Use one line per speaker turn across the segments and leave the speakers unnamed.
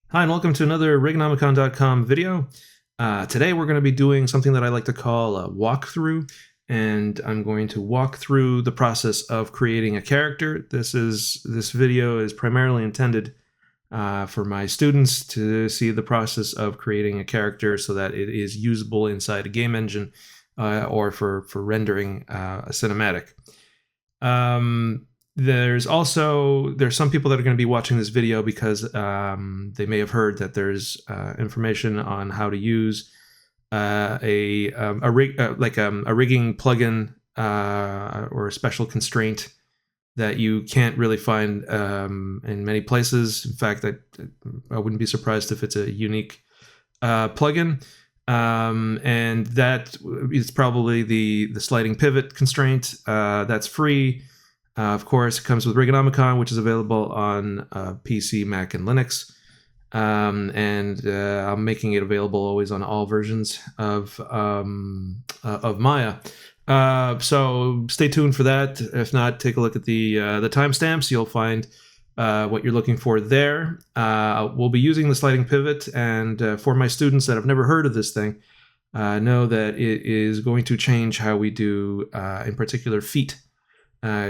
Hi, and welcome to another Rigonomicon.com video. Today we're going to be doing something that I like to call a walkthrough, and I'm going to walk through the process of creating a character. This video is primarily intended for my students to see the process of creating a character so that it is usable inside a game engine or for rendering a cinematic. There's some people that are going to be watching this video because they may have heard that there's information on how to use a rigging plugin or a special constraint that you can't really find in many places. In fact, I wouldn't be surprised if it's a unique plugin. And that is probably the sliding pivot constraint. That's free. Of course, it comes with Rigonomicon, which is available on PC, Mac, and Linux. And I'm making it available always on all versions of Maya. So stay tuned for that. If not, take a look at the timestamps. You'll find what you're looking for there. We'll be using the sliding pivot, and for my students that have never heard of this thing, know that it is going to change how we do, in particular, feet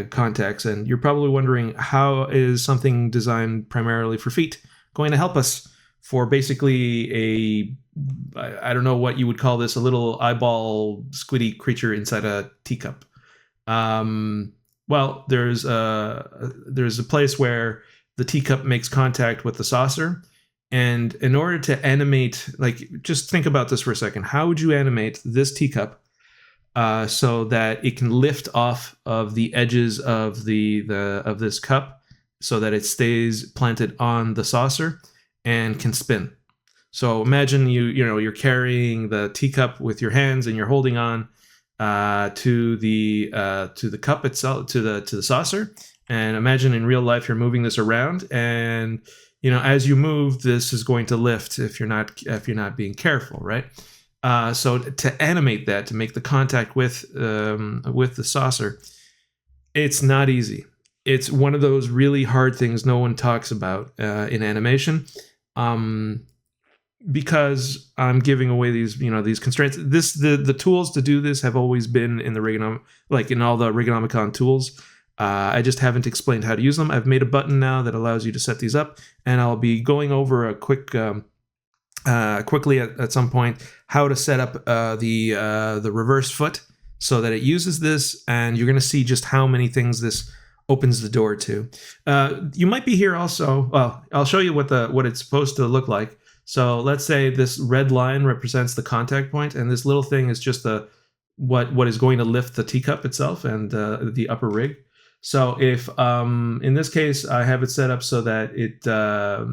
contacts. And you're probably wondering, how is something designed primarily for feet going to help us for basically I don't know what you would call this, a little eyeball squiddy creature inside a teacup? Well, there's a place where the teacup makes contact with the saucer, and in order to animate, just think about this for a second. How would you animate this teacup so that it can lift off of the edges of of this cup, so that it stays planted on the saucer and can spin? So imagine you're carrying the teacup with your hands, and you're holding on to the cup itself, to the saucer. And imagine in real life you're moving this around, and as you move, this is going to lift if you're not being careful, right? So to animate that, to make the contact with the saucer, it's not easy. It's one of those really hard things no one talks about in animation, because I'm giving away these constraints. The tools to do this have always been in the in all the Rigonomicon tools. I just haven't explained how to use them. I've made a button now that allows you to set these up, and I'll be going over a quickly at some point how to set up the reverse foot so that it uses this, and you're going to see just how many things this opens the door to. You might be here also. Well, I'll show you what it's supposed to look like. So let's say this red line represents the contact point, and this little thing is just what is going to lift the teacup itself and the upper rig. So if in this case I have it set up so that it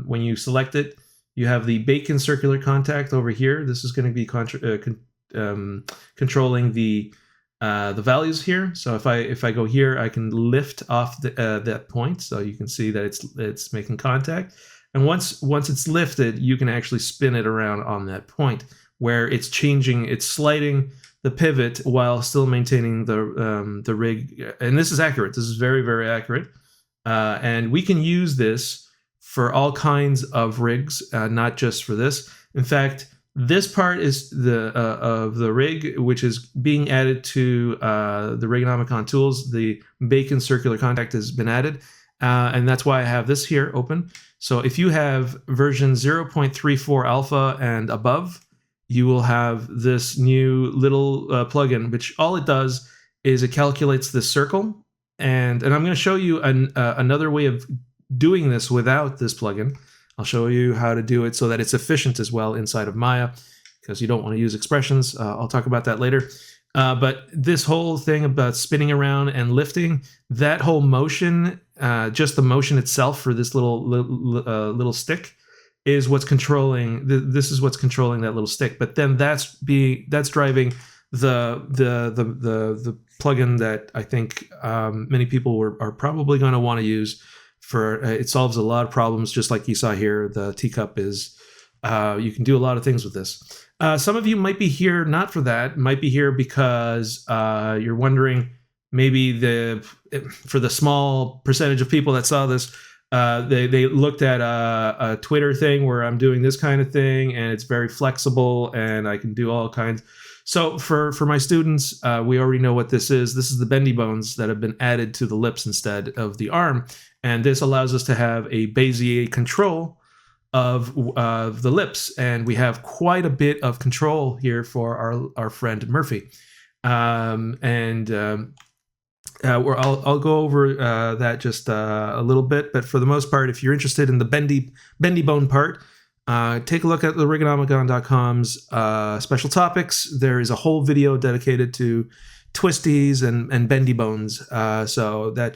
when you select it, you have the bacon circular contact over here. This is going to be controlling the values here. So if I go here, I can lift off that point, so you can see that it's making contact. And once it's lifted, you can actually spin it around on that point where it's sliding the pivot while still maintaining the rig. And this is accurate. This is very, very accurate. And we can use this for all kinds of rigs, not just for this. In fact, this part is of the rig, which is being added to the Rigonomicon tools. The bacon circular contact has been added, and that's why I have this here open. So if you have version 0.34 alpha and above, you will have this new little plugin, which all it does is it calculates this circle. And I'm going to show you another way of doing this without this plugin. I'll show you how to do it so that it's efficient as well inside of Maya, because you don't want to use expressions. I'll talk about that later. But this whole thing about spinning around and lifting, that whole motion, just the motion itself for this little stick, is what's controlling. This is what's controlling that little stick. But then that's driving the plugin that I think many people are probably going to want to use. It solves a lot of problems, just like you saw here. The teacup is, you can do a lot of things with this. Some of you might be here not for that, might be here because you're wondering, maybe for the small percentage of people that saw this, They looked at a Twitter thing where I'm doing this kind of thing, and it's very flexible, and I can do all kinds. So for my students, we already know what this is. This is the bendy bones that have been added to the lips instead of the arm, and this allows us to have a Bezier control of the lips, and we have quite a bit of control here for our friend Murphy. I'll go over that just a little bit, but for the most part, if you're interested in the bendy bone part, take a look at the Rigonomicon.com's special topics. There is a whole video dedicated to twisties and bendy bones. So that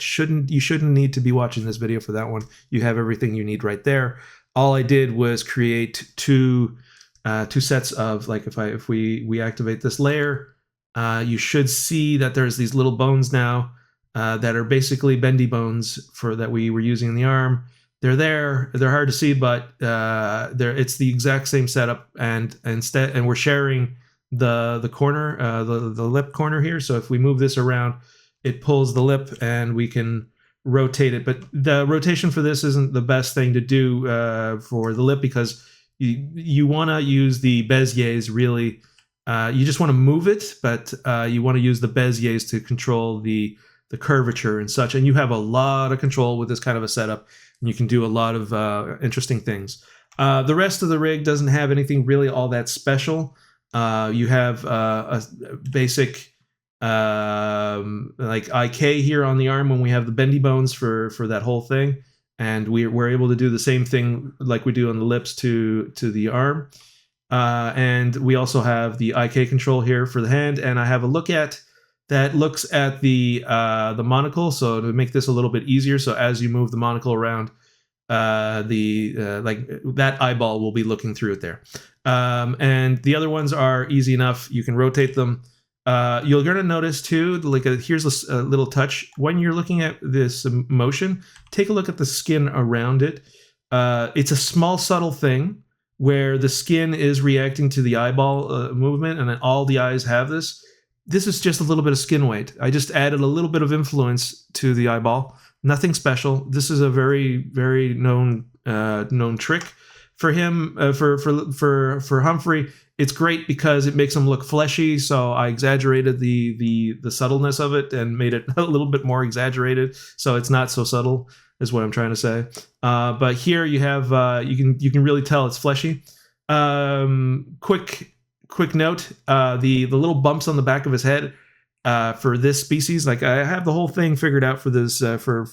you shouldn't need to be watching this video for that one. You have everything you need right there. All I did was create two sets of, like, if we activate this layer, you should see that there's these little bones now that are basically bendy bones that we were using in the arm. They're there. They're hard to see, but it's the exact same setup, and we're sharing the corner, the lip corner here. So if we move this around, it pulls the lip, and we can rotate it. But the rotation for this isn't the best thing to do for the lip, because you want to use the Beziers really. You just want to move it, but you want to use the Beziers to control the curvature and such. And you have a lot of control with this kind of a setup, and you can do a lot of interesting things. The rest of the rig doesn't have anything really all that special. You have a basic like IK here on the arm when we have the bendy bones for that whole thing, and we're able to do the same thing like we do on the lips to the arm. And we also have the IK control here for the hand, and I have a look at that looks at the monocle, so to make this a little bit easier. So as you move the monocle around, like that eyeball will be looking through it there. And the other ones are easy enough. You can rotate them. You're going to notice too, like here's a little touch. When you're looking at this motion, take a look at the skin around it. It's a small, subtle thing where the skin is reacting to the eyeball movement, and then all the eyes have this. This is just a little bit of skin weight. I just added a little bit of influence to the eyeball. Nothing special. This is a very, very known trick for him. For Humphrey, it's great because it makes him look fleshy. So I exaggerated the subtleness of it and made it a little bit more exaggerated, so it's not so subtle, is what I'm trying to say. But here you have you can really tell it's fleshy. Quick note: the little bumps on the back of his head for this species, like I have the whole thing figured out for this for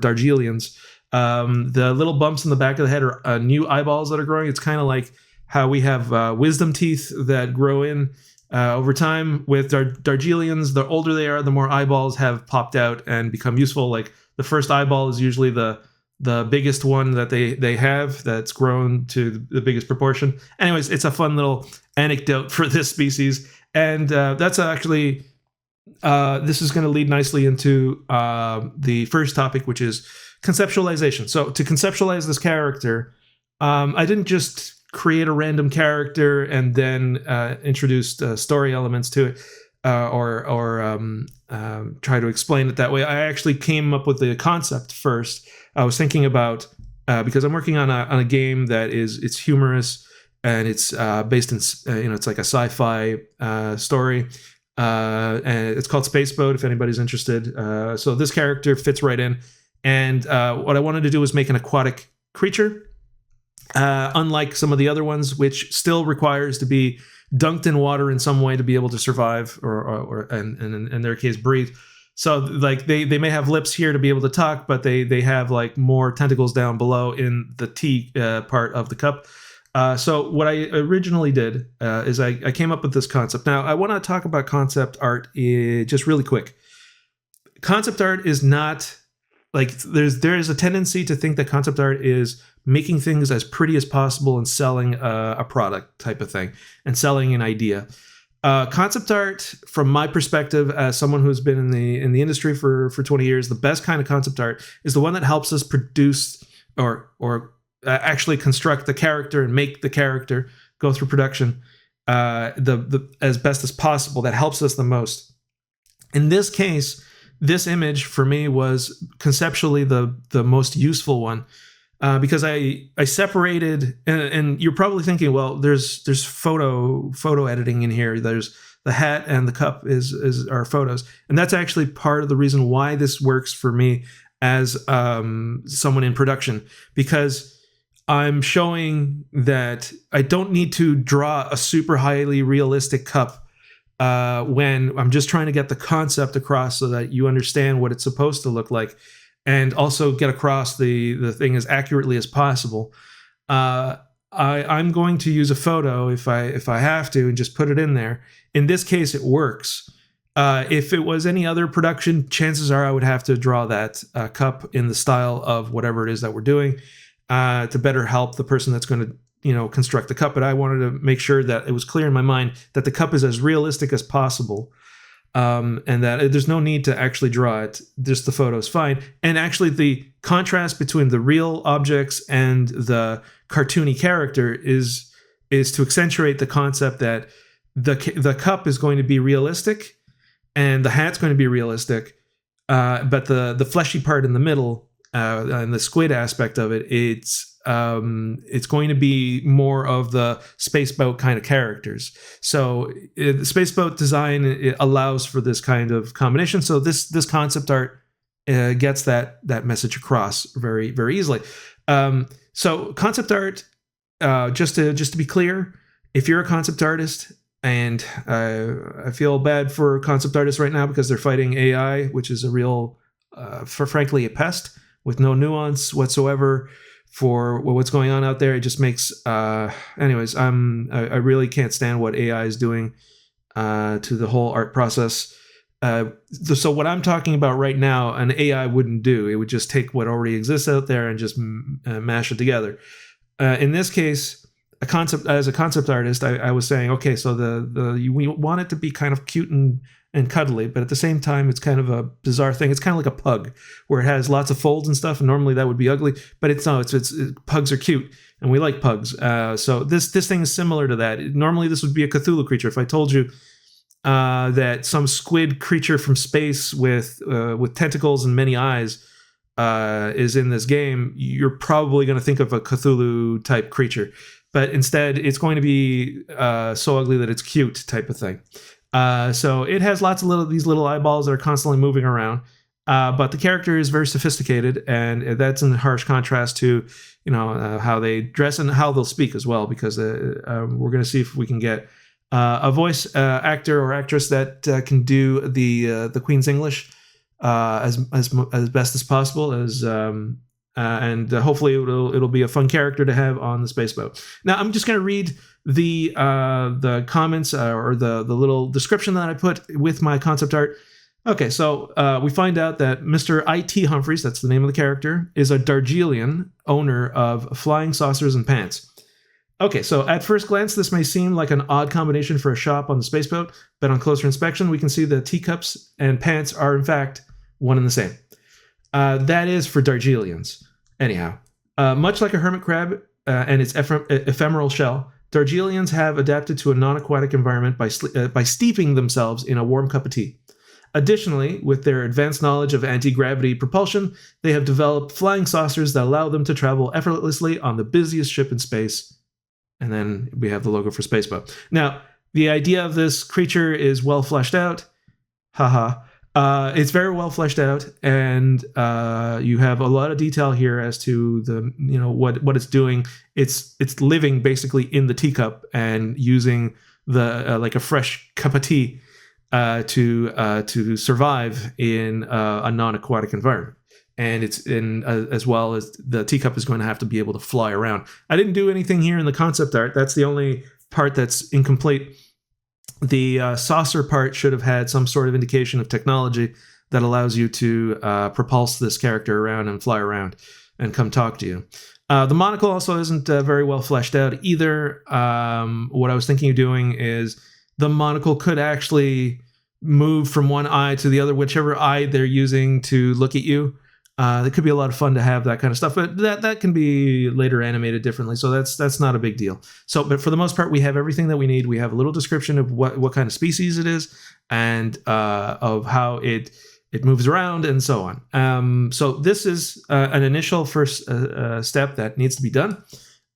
Darjeelians. The little bumps in the back of the head are new eyeballs that are growing. It's kind of like how we have wisdom teeth that grow in over time with Darjeelians. The older they are, the more eyeballs have popped out and become useful. Like the first eyeball is usually the biggest one that they have that's grown to the biggest proportion. Anyways, it's a fun little anecdote for this species. And that's actually, this is going to lead nicely into the first topic, which is conceptualization. So to conceptualize this character, I didn't just create a random character and then introduce story elements to it or try to explain it that way. I actually came up with the concept first. I was thinking about, because I'm working on a game that it's humorous, and it's based in, it's like a sci-fi story, and it's called Spaceboat, if anybody's interested. So this character fits right in, and what I wanted to do was make an aquatic creature, unlike some of the other ones, which still requires to be dunked in water in some way to be able to survive, or in their case, breathe. So like they may have lips here to be able to talk, but they have like more tentacles down below in the T part of the cup. So what I originally did is I came up with this concept. Now I want to talk about concept art just really quick. Concept art is not like there is a tendency to think that concept art is making things as pretty as possible and selling a product type of thing and selling an idea. Concept art, from my perspective, as someone who's been in the industry for 20 years, the best kind of concept art is the one that helps us produce or actually construct the character and make the character go through production the as best as possible. That helps us the most. In this case, this image for me was conceptually the most useful one. Because I separated, and you're probably thinking, well, there's photo editing in here. There's the hat and the cup are photos, and that's actually part of the reason why this works for me as someone in production, because I'm showing that I don't need to draw a super highly realistic cup when I'm just trying to get the concept across so that you understand what it's supposed to look like, and also get across the thing as accurately as possible. I'm going to use a photo if I have to and just put it in there. In this case, it works. If it was any other production, chances are I would have to draw that cup in the style of whatever it is that we're doing to better help the person that's going to construct the cup. But I wanted to make sure that it was clear in my mind that the cup is as realistic as possible. And that there's no need to actually draw it. Just the photo is fine. And actually, the contrast between the real objects and the cartoony character is to accentuate the concept that the cup is going to be realistic and the hat's going to be realistic, but the fleshy part in the middle and the squid aspect of it, it's going to be more of the spaceboat kind of characters. So the spaceboat design, it allows for this kind of combination. So this concept art gets that message across very, very easily. So concept art, just to be clear, if you're a concept artist, and I feel bad for concept artists right now because they're fighting AI, which is a real, frankly, a pest with no nuance whatsoever for what's going on out there. It just makes, anyways, I really can't stand what AI is doing to the whole art process. So what I'm talking about right now, an AI wouldn't do. It would just take what already exists out there and just mash it together. In this case, as a concept artist, I was saying, okay, so we want it to be kind of cute and cuddly, but at the same time, it's kind of a bizarre thing. It's kind of like a pug, where it has lots of folds and stuff, and normally that would be ugly, but it's pugs are cute, and we like pugs. So this thing is similar to that. Normally, this would be a Cthulhu creature. If I told you that some squid creature from space with tentacles and many eyes is in this game, you're probably going to think of a Cthulhu type creature. But instead, it's going to be so ugly that it's cute type of thing. So it has lots of these little eyeballs that are constantly moving around. But the character is very sophisticated, and that's in harsh contrast to how they dress and how they'll speak as well. Because we're going to see if we can get a voice actor or actress that can do the Queen's English as best as possible, and hopefully it'll be a fun character to have on the spaceboat. Now I'm just going to read the comments or the little description that I put with my concept art. Okay, so we find out that Mr. IT Humphreys, that's the name of the character, is a Darjeelian owner of flying saucers and pants. Okay, so at first glance, this may seem like an odd combination for a shop on the spaceboat, but on closer inspection, we can see the teacups and pants are in fact one and the same. That is for Darjeelians. Anyhow, much like a hermit crab and its ephemeral shell, Darjeelians have adapted to a non-aquatic environment by steeping themselves in a warm cup of tea. Additionally, with their advanced knowledge of anti-gravity propulsion, they have developed flying saucers that allow them to travel effortlessly on the busiest ship in space. And then we have the logo for Spaceboat. Now, the idea of this creature is well fleshed out. Haha. It's very well fleshed out, and you have a lot of detail here as to the what it's doing. It's living basically in the teacup and using the like a fresh cup of tea to survive in a non-aquatic environment. And it's in as well as the teacup is going to have to be able to fly around. I didn't do anything here in the concept art. That's the only part that's incomplete. The saucer part should have had some sort of indication of technology that allows you to propulse this character around and fly around and come talk to you. The monocle also isn't very well fleshed out either. What I was thinking of doing is the monocle could actually move from one eye to the other, whichever eye they're using to look at you. It could be a lot of fun to have that kind of stuff, but that can be later animated differently, so that's not a big deal. So, but for the most part, we have everything that we need. We have a little description of what kind of species it is, and of how it it moves around, and so on. So this is an initial first step that needs to be done.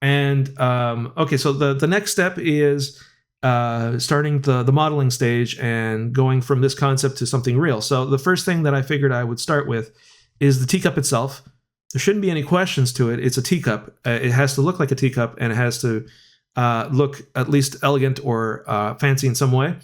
And okay, so the next step is starting the modeling stage and going from this concept to something real. So the first thing that I figured I would start with is the teacup itself. There shouldn't be any questions to it. It's a teacup. It has to look like a teacup, and it has to look at least elegant or fancy in some way.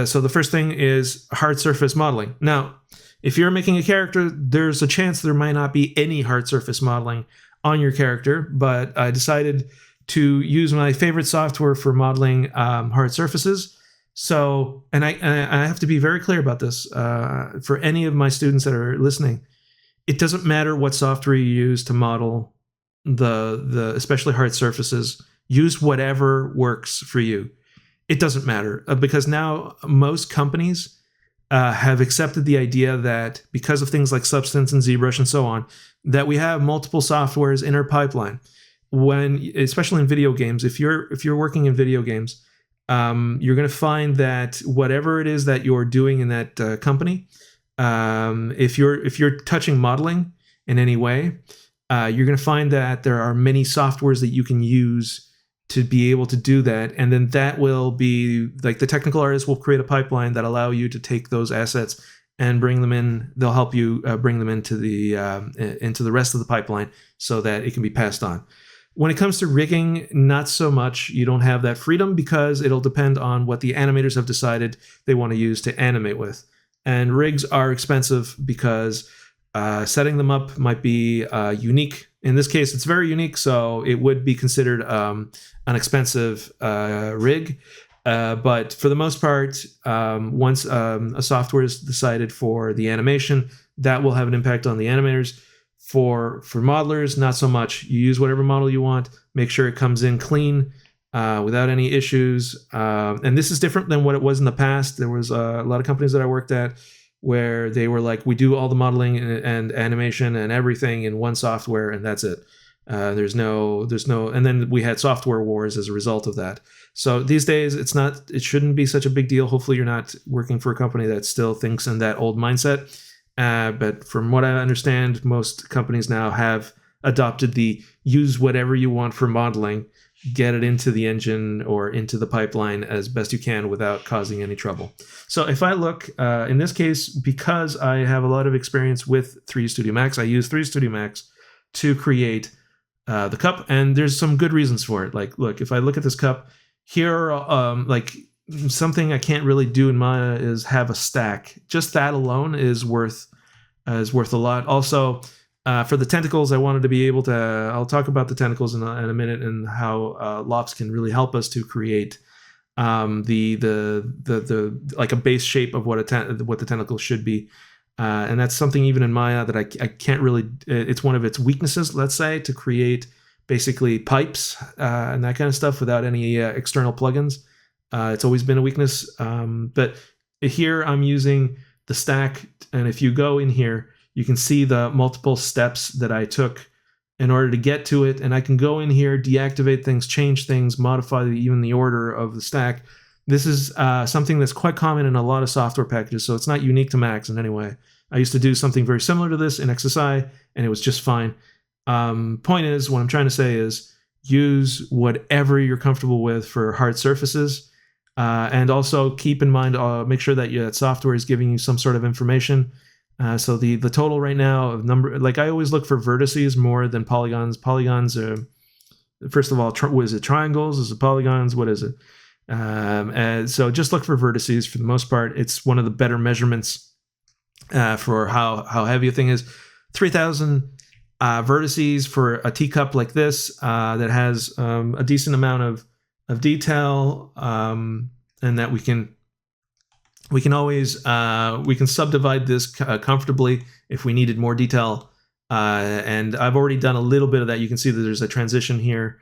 So the first thing is hard surface modeling. Now, if you're making a character, there's a chance there might not be any hard surface modeling on your character, but I decided to use my favorite software for modeling hard surfaces. So, and I have to be very clear about this for any of my students that are listening. It doesn't matter what software you use to model the especially hard surfaces. Use whatever works for you. It doesn't matter because now most companies have accepted the idea that because of things like Substance and ZBrush and so on, that we have multiple softwares in our pipeline. When, especially in video games, if you're working in video games, you're going to find that whatever it is that you're doing in that company, if you're touching modeling in any way, you're going to find that there are many softwares that you can use to be able to do that. And then that will be like the technical artists will create a pipeline that allow you to take those assets and bring them in. They'll help you bring them into the rest of the pipeline so that it can be passed on. When it comes to rigging, not so much. You don't have that freedom because it'll depend on what the animators have decided they want to use to animate with. And rigs are expensive because setting them up might be unique. In this case, it's very unique, so it would be considered an expensive rig. But for the most part, once a software is decided for the animation, that will have an impact on the animators. For modelers, not so much. You use whatever model you want. Make sure it comes in clean without any issues. And this is different than what it was in the past. There was a lot of companies that I worked at where they were like, we do all the modeling and animation and everything in one software, and that's it. There's no, and then we had software wars as a result of that. So these days, it shouldn't be such a big deal. Hopefully, you're not working for a company that still thinks in that old mindset. But from what I understand, most companies now have adopted the use whatever you want for modeling, get it into the engine or into the pipeline as best you can without causing any trouble. So if I look, in this case, because I have a lot of experience with 3D Studio Max, I use 3D Studio Max to create the cup, and there's some good reasons for it. Like, look, if I look at this cup, here, like something I can't really do in Maya is have a stack. Just that alone is worth a lot. Also, for the tentacles, I wanted to be able to. I'll talk about the tentacles in a minute and how LOPs can really help us to create the like a base shape of what the tentacle should be. And that's something even in Maya that I can't really. It's one of its weaknesses, let's say, to create basically pipes and that kind of stuff without any external plugins. It's always been a weakness. But here I'm using the stack, and if you go in here, you can see the multiple steps that I took in order to get to it. And I can go in here, deactivate things, change things, modify even the order of the stack. This is something that's quite common in a lot of software packages, so it's not unique to Max in any way. I used to do something very similar to this in XSI, and it was just fine. Point is, what I'm trying to say is use whatever you're comfortable with for hard surfaces. And also keep in mind, make sure that that software is giving you some sort of information. So the total right now of number, like I always look for vertices more than polygons. Polygons are, first of all, what is it? Triangles? Is it polygons? What is it? And so just look for vertices for the most part. It's one of the better measurements for how heavy a thing is. 3,000 vertices for a teacup like this that has a decent amount of detail, and that we can always we can subdivide this comfortably if we needed more detail. And I've already done a little bit of that. You can see that there's a transition here.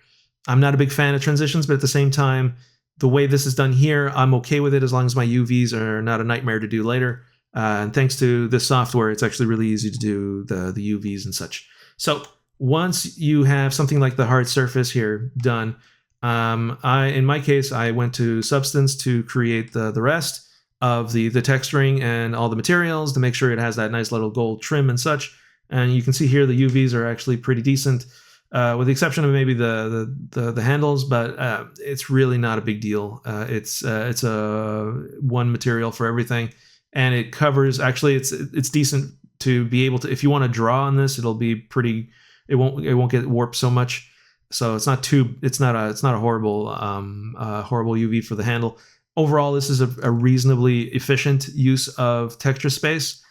I'm not a big fan of transitions, but at the same time, the way this is done here, I'm okay with it as long as my UVs are not a nightmare to do later. And thanks to this software, it's actually really easy to do the UVs and such. So once you have something like the hard surface here done, in my case, I went to Substance to create the rest. of the texturing and all the materials to make sure it has that nice little gold trim and such. And you can see here the UVs are actually pretty decent, with the exception of maybe the handles, but it's really not a big deal. It's a one material for everything, and it covers. Actually, it's decent to be able to. If you want to draw on this, it'll be pretty. It won't get warped so much. So it's not a horrible horrible UV for the handle. Overall, this is a reasonably efficient use of texture space.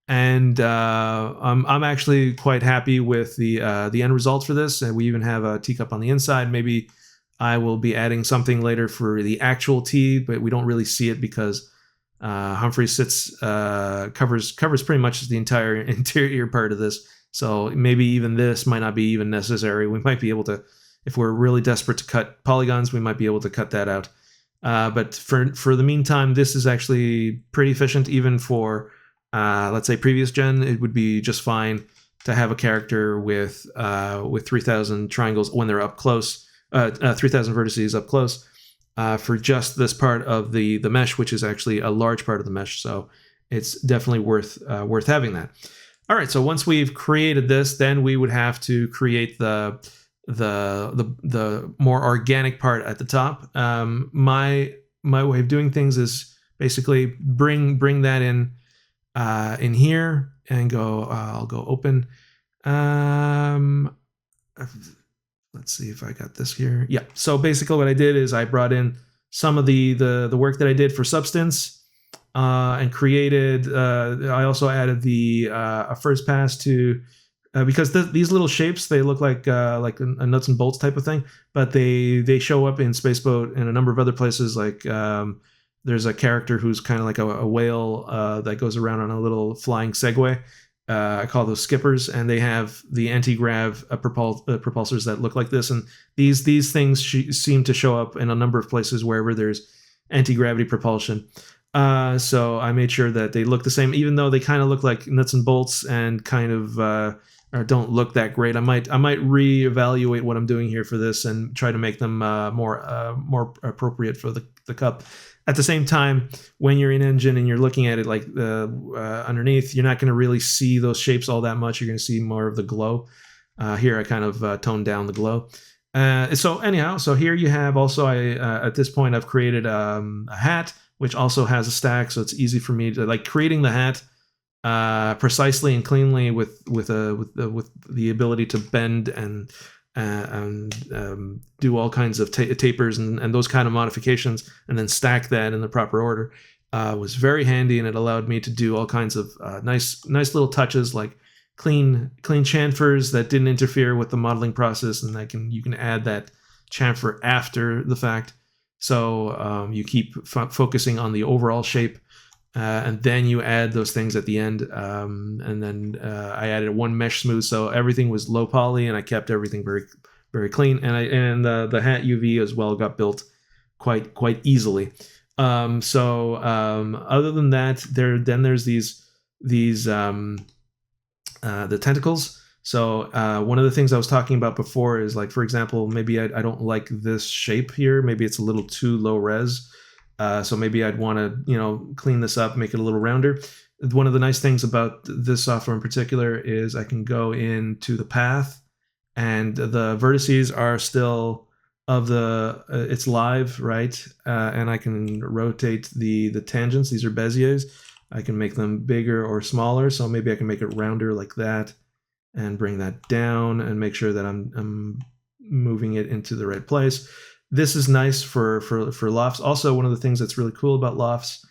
And I'm actually quite happy with the end result for this. And we even have a teacup on the inside. Maybe I will be adding something later for the actual tea, but we don't really see it because Humphreys covers pretty much the entire interior part of this. So maybe even this might not be even necessary. We might be able to, if we're really desperate to cut polygons, we might be able to cut that out. But for the meantime, this is actually pretty efficient, even for let's say previous gen. It would be just fine to have a character with 3,000 triangles when they're up close, 3,000 vertices up close, for just this part of the mesh, which is actually a large part of the mesh. So it's definitely worth having that. All right, so once we've created this, then we would have to create the more organic part at the top. My way of doing things is basically bring that in here and go. I'll go open. Let's see if I got this here. Yeah. So basically, what I did is I brought in some of the work that I did for Substance. And created. I also added a first pass to because these little shapes, they look like a nuts and bolts type of thing, but they show up in Spaceboat and a number of other places. Like there's a character who's kind of like a whale that goes around on a little flying Segway. I call those skippers, and they have the anti-grav propulsors that look like this. And these things seem to show up in a number of places wherever there's anti-gravity propulsion. So I made sure that they look the same, even though they kind of look like nuts and bolts and kind of or don't look that great. I might reevaluate what I'm doing here for this and try to make them more appropriate for the cup. At the same time, when you're in Engine and you're looking at it like underneath, you're not going to really see those shapes all that much. You're going to see more of the glow. Here I kind of toned down the glow. So anyhow, so here you have also at this point I've created a hat, which also has a stack, so it's easy for me to like creating the hat precisely and cleanly with the ability to bend and do all kinds of tapers and those kind of modifications, and then stack that in the proper order. Was very handy, and it allowed me to do all kinds of nice little touches like clean chamfers that didn't interfere with the modeling process, and you can add that chamfer after the fact. So you keep focusing on the overall shape, and then you add those things at the end. And then I added one mesh smooth, so everything was low poly, and I kept everything very, very clean. And the hat UV as well got built quite easily. Other than that, there's these the tentacles. So one of the things I was talking about before is, like, for example, maybe I don't like this shape here. Maybe it's a little too low res. So maybe I'd want to, clean this up, make it a little rounder. One of the nice things about this software in particular is I can go into the path, and the vertices are still it's live, right? And I can rotate the tangents. These are Beziers. I can make them bigger or smaller. So maybe I can make it rounder like that, and bring that down and make sure that I'm moving it into the right place. This is nice for lofts. Also, one of the things that's really cool about lofts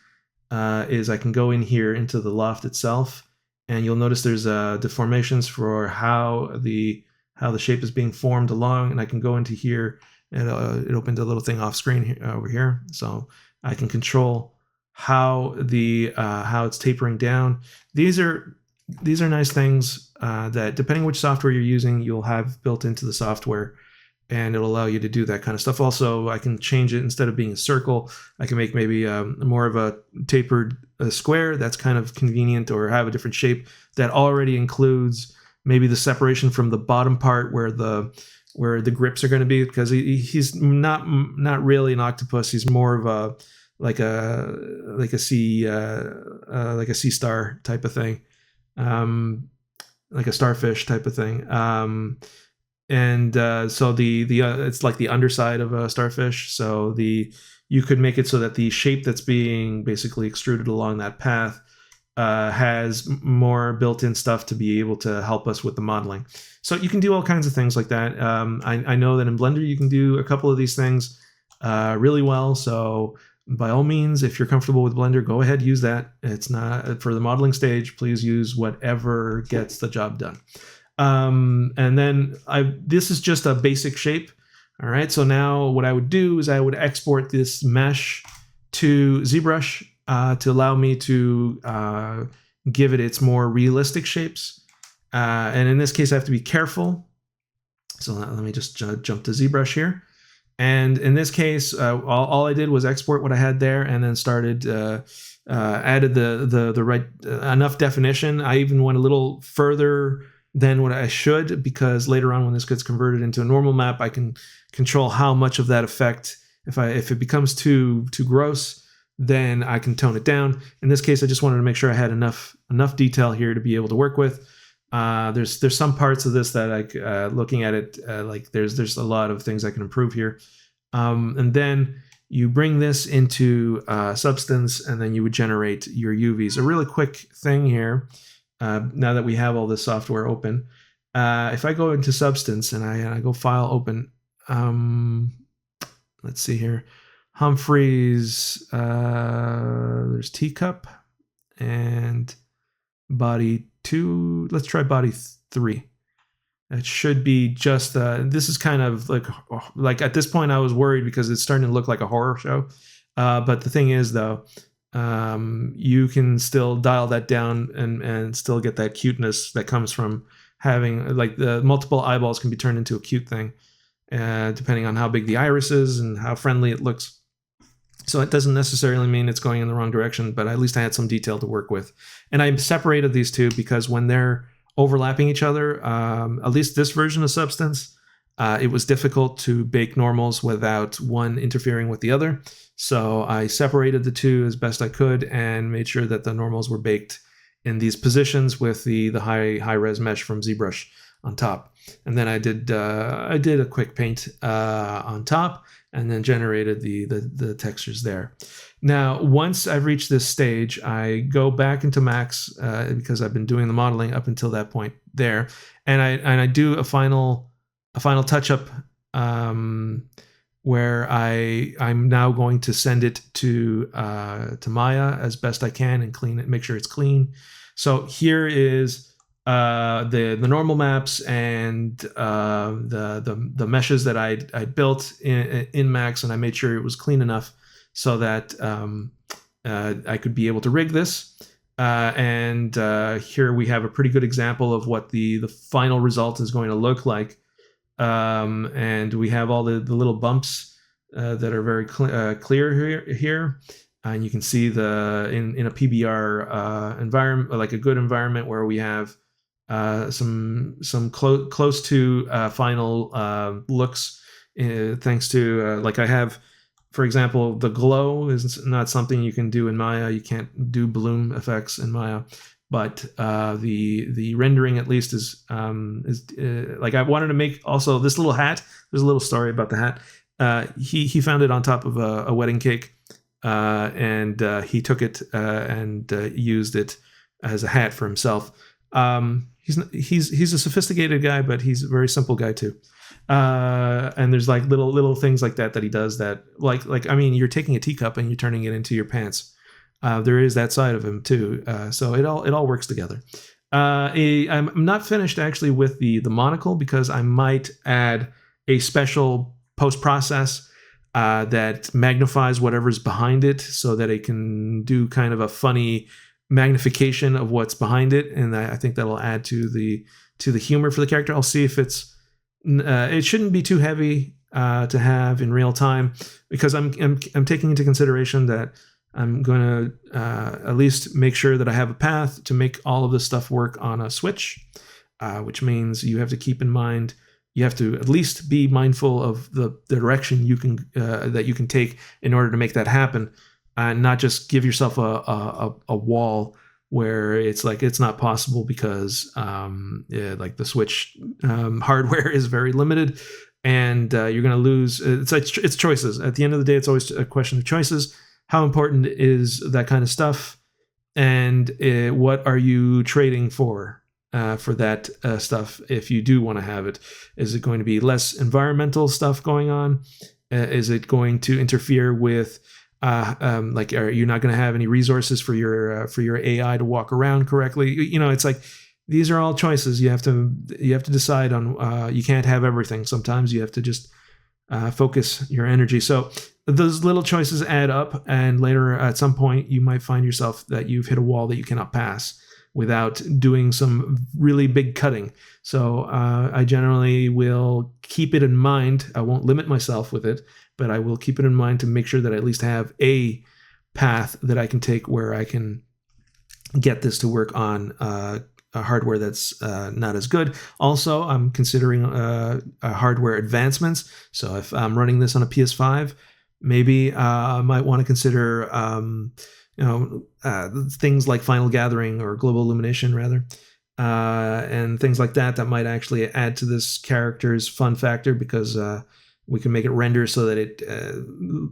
is I can go in here into the loft itself, and you'll notice there's deformations for how the shape is being formed along, and I can go into here, and it opened a little thing off screen over here, so I can control how it's tapering down. These are nice things that, depending which software you're using, you'll have built into the software, and it'll allow you to do that kind of stuff. Also, I can change it. Instead of being a circle, I can make maybe more of a tapered square. That's kind of convenient, or have a different shape that already includes maybe the separation from the bottom part where the grips are going to be, because he's not really an octopus. He's more of like a sea star type of thing, like a starfish type of thing. So the it's like the underside of a starfish. So you could make it so that the shape that's being basically extruded along that path has more built-in stuff to be able to help us with the modeling. So you can do all kinds of things like that. I know that in Blender you can do a couple of these things really well. So by all means, if you're comfortable with Blender, go ahead, use that. It's not for the modeling stage. Please use whatever gets the job done. And then this is just a basic shape. All right. So now what I would do is I would export this mesh to ZBrush to allow me to give it its more realistic shapes. And in this case, I have to be careful. So let me just jump to ZBrush here. And in this case, all I did was export what I had there, and then started added the right enough definition. I even went a little further than what I should, because later on when this gets converted into a normal map, I can control how much of that effect. If it becomes too gross, then I can tone it down. In this case, I just wanted to make sure I had enough detail here to be able to work with. There's some parts of this that looking at it, like there's a lot of things I can improve here. And then you bring this into Substance, and then you would generate your UVs. A really quick thing here, now that we have all this software open, if I go into Substance and I go File, Open, let's see here, Humphreys, there's Teacup, and Body 2. Let's try Body 3. It should be just this is kind of like at this point I was worried because it's starting to look like a horror show. But the thing is, though, you can still dial that down and still get that cuteness that comes from having, like, the multiple eyeballs can be turned into a cute thing, depending on how big the iris is and how friendly it looks. So it doesn't necessarily mean it's going in the wrong direction, but at least I had some detail to work with. And I separated these two because when they're overlapping each other, at least this version of Substance, it was difficult to bake normals without one interfering with the other. So I separated the two as best I could and made sure that the normals were baked in these positions with the high res mesh from ZBrush on top. And then I did a quick paint on top, and then generated the textures there. Now, once I've reached this stage, I go back into Max because I've been doing the modeling up until that point there, and I do a final touch-up where I'm now going to send it to Maya as best I can and clean it, make sure it's clean. So here is the normal maps and the meshes that I built in Max, and I made sure it was clean enough so that I could be able to rig this. And here we have a pretty good example of what the final result is going to look like. And we have all the little bumps that are very clear here. And you can see in a PBR environment, like a good environment where we have some close to final looks, thanks to like I have, for example, the glow is not something you can do in Maya. You can't do bloom effects in Maya, but the rendering at least is like I wanted to make also this little hat. There's a little story about the hat. He found it on top of a wedding cake, and he took it and used it as a hat for himself. He's a sophisticated guy, but he's a very simple guy too. And there's like little things like that he does that like I mean, you're taking a teacup and you're turning it into your pants. There is that side of him too. So it all works together. I'm not finished actually with the monocle, because I might add a special post process that magnifies whatever's behind it so that it can do kind of a funny magnification of what's behind it, and I think that'll add to the humor for the character. I'll see if it shouldn't be too heavy to have in real time, because I'm taking into consideration that I'm going to at least make sure that I have a path to make all of this stuff work on a Switch, which means you have to keep in mind, you have to at least be mindful of the direction you can that you can take in order to make that happen. not just give yourself a wall where it's like it's not possible because like the Switch hardware is very limited, and you're going to lose. It's choices. At the end of the day, it's always a question of choices. How important is that kind of stuff, and what are you trading for that stuff? If you do want to have it, is it going to be less environmental stuff going on? Is it going to interfere with like, are you not going to have any resources for your AI to walk around correctly? You know, it's like these are all choices you have to decide on. You can't have everything. Sometimes you have to just focus your energy. So those little choices add up, and later at some point you might find yourself that you've hit a wall that you cannot pass without doing some really big cutting. So I generally will keep it in mind. I won't limit myself with it, but I will keep it in mind to make sure that I at least have a path that I can take where I can get this to work on a hardware that's not as good. Also, I'm considering hardware advancements. So if I'm running this on a PS5, maybe I might want to consider things like Final Gathering or Global Illumination, rather, and things like that might actually add to this character's fun factor, because we can make it render so that it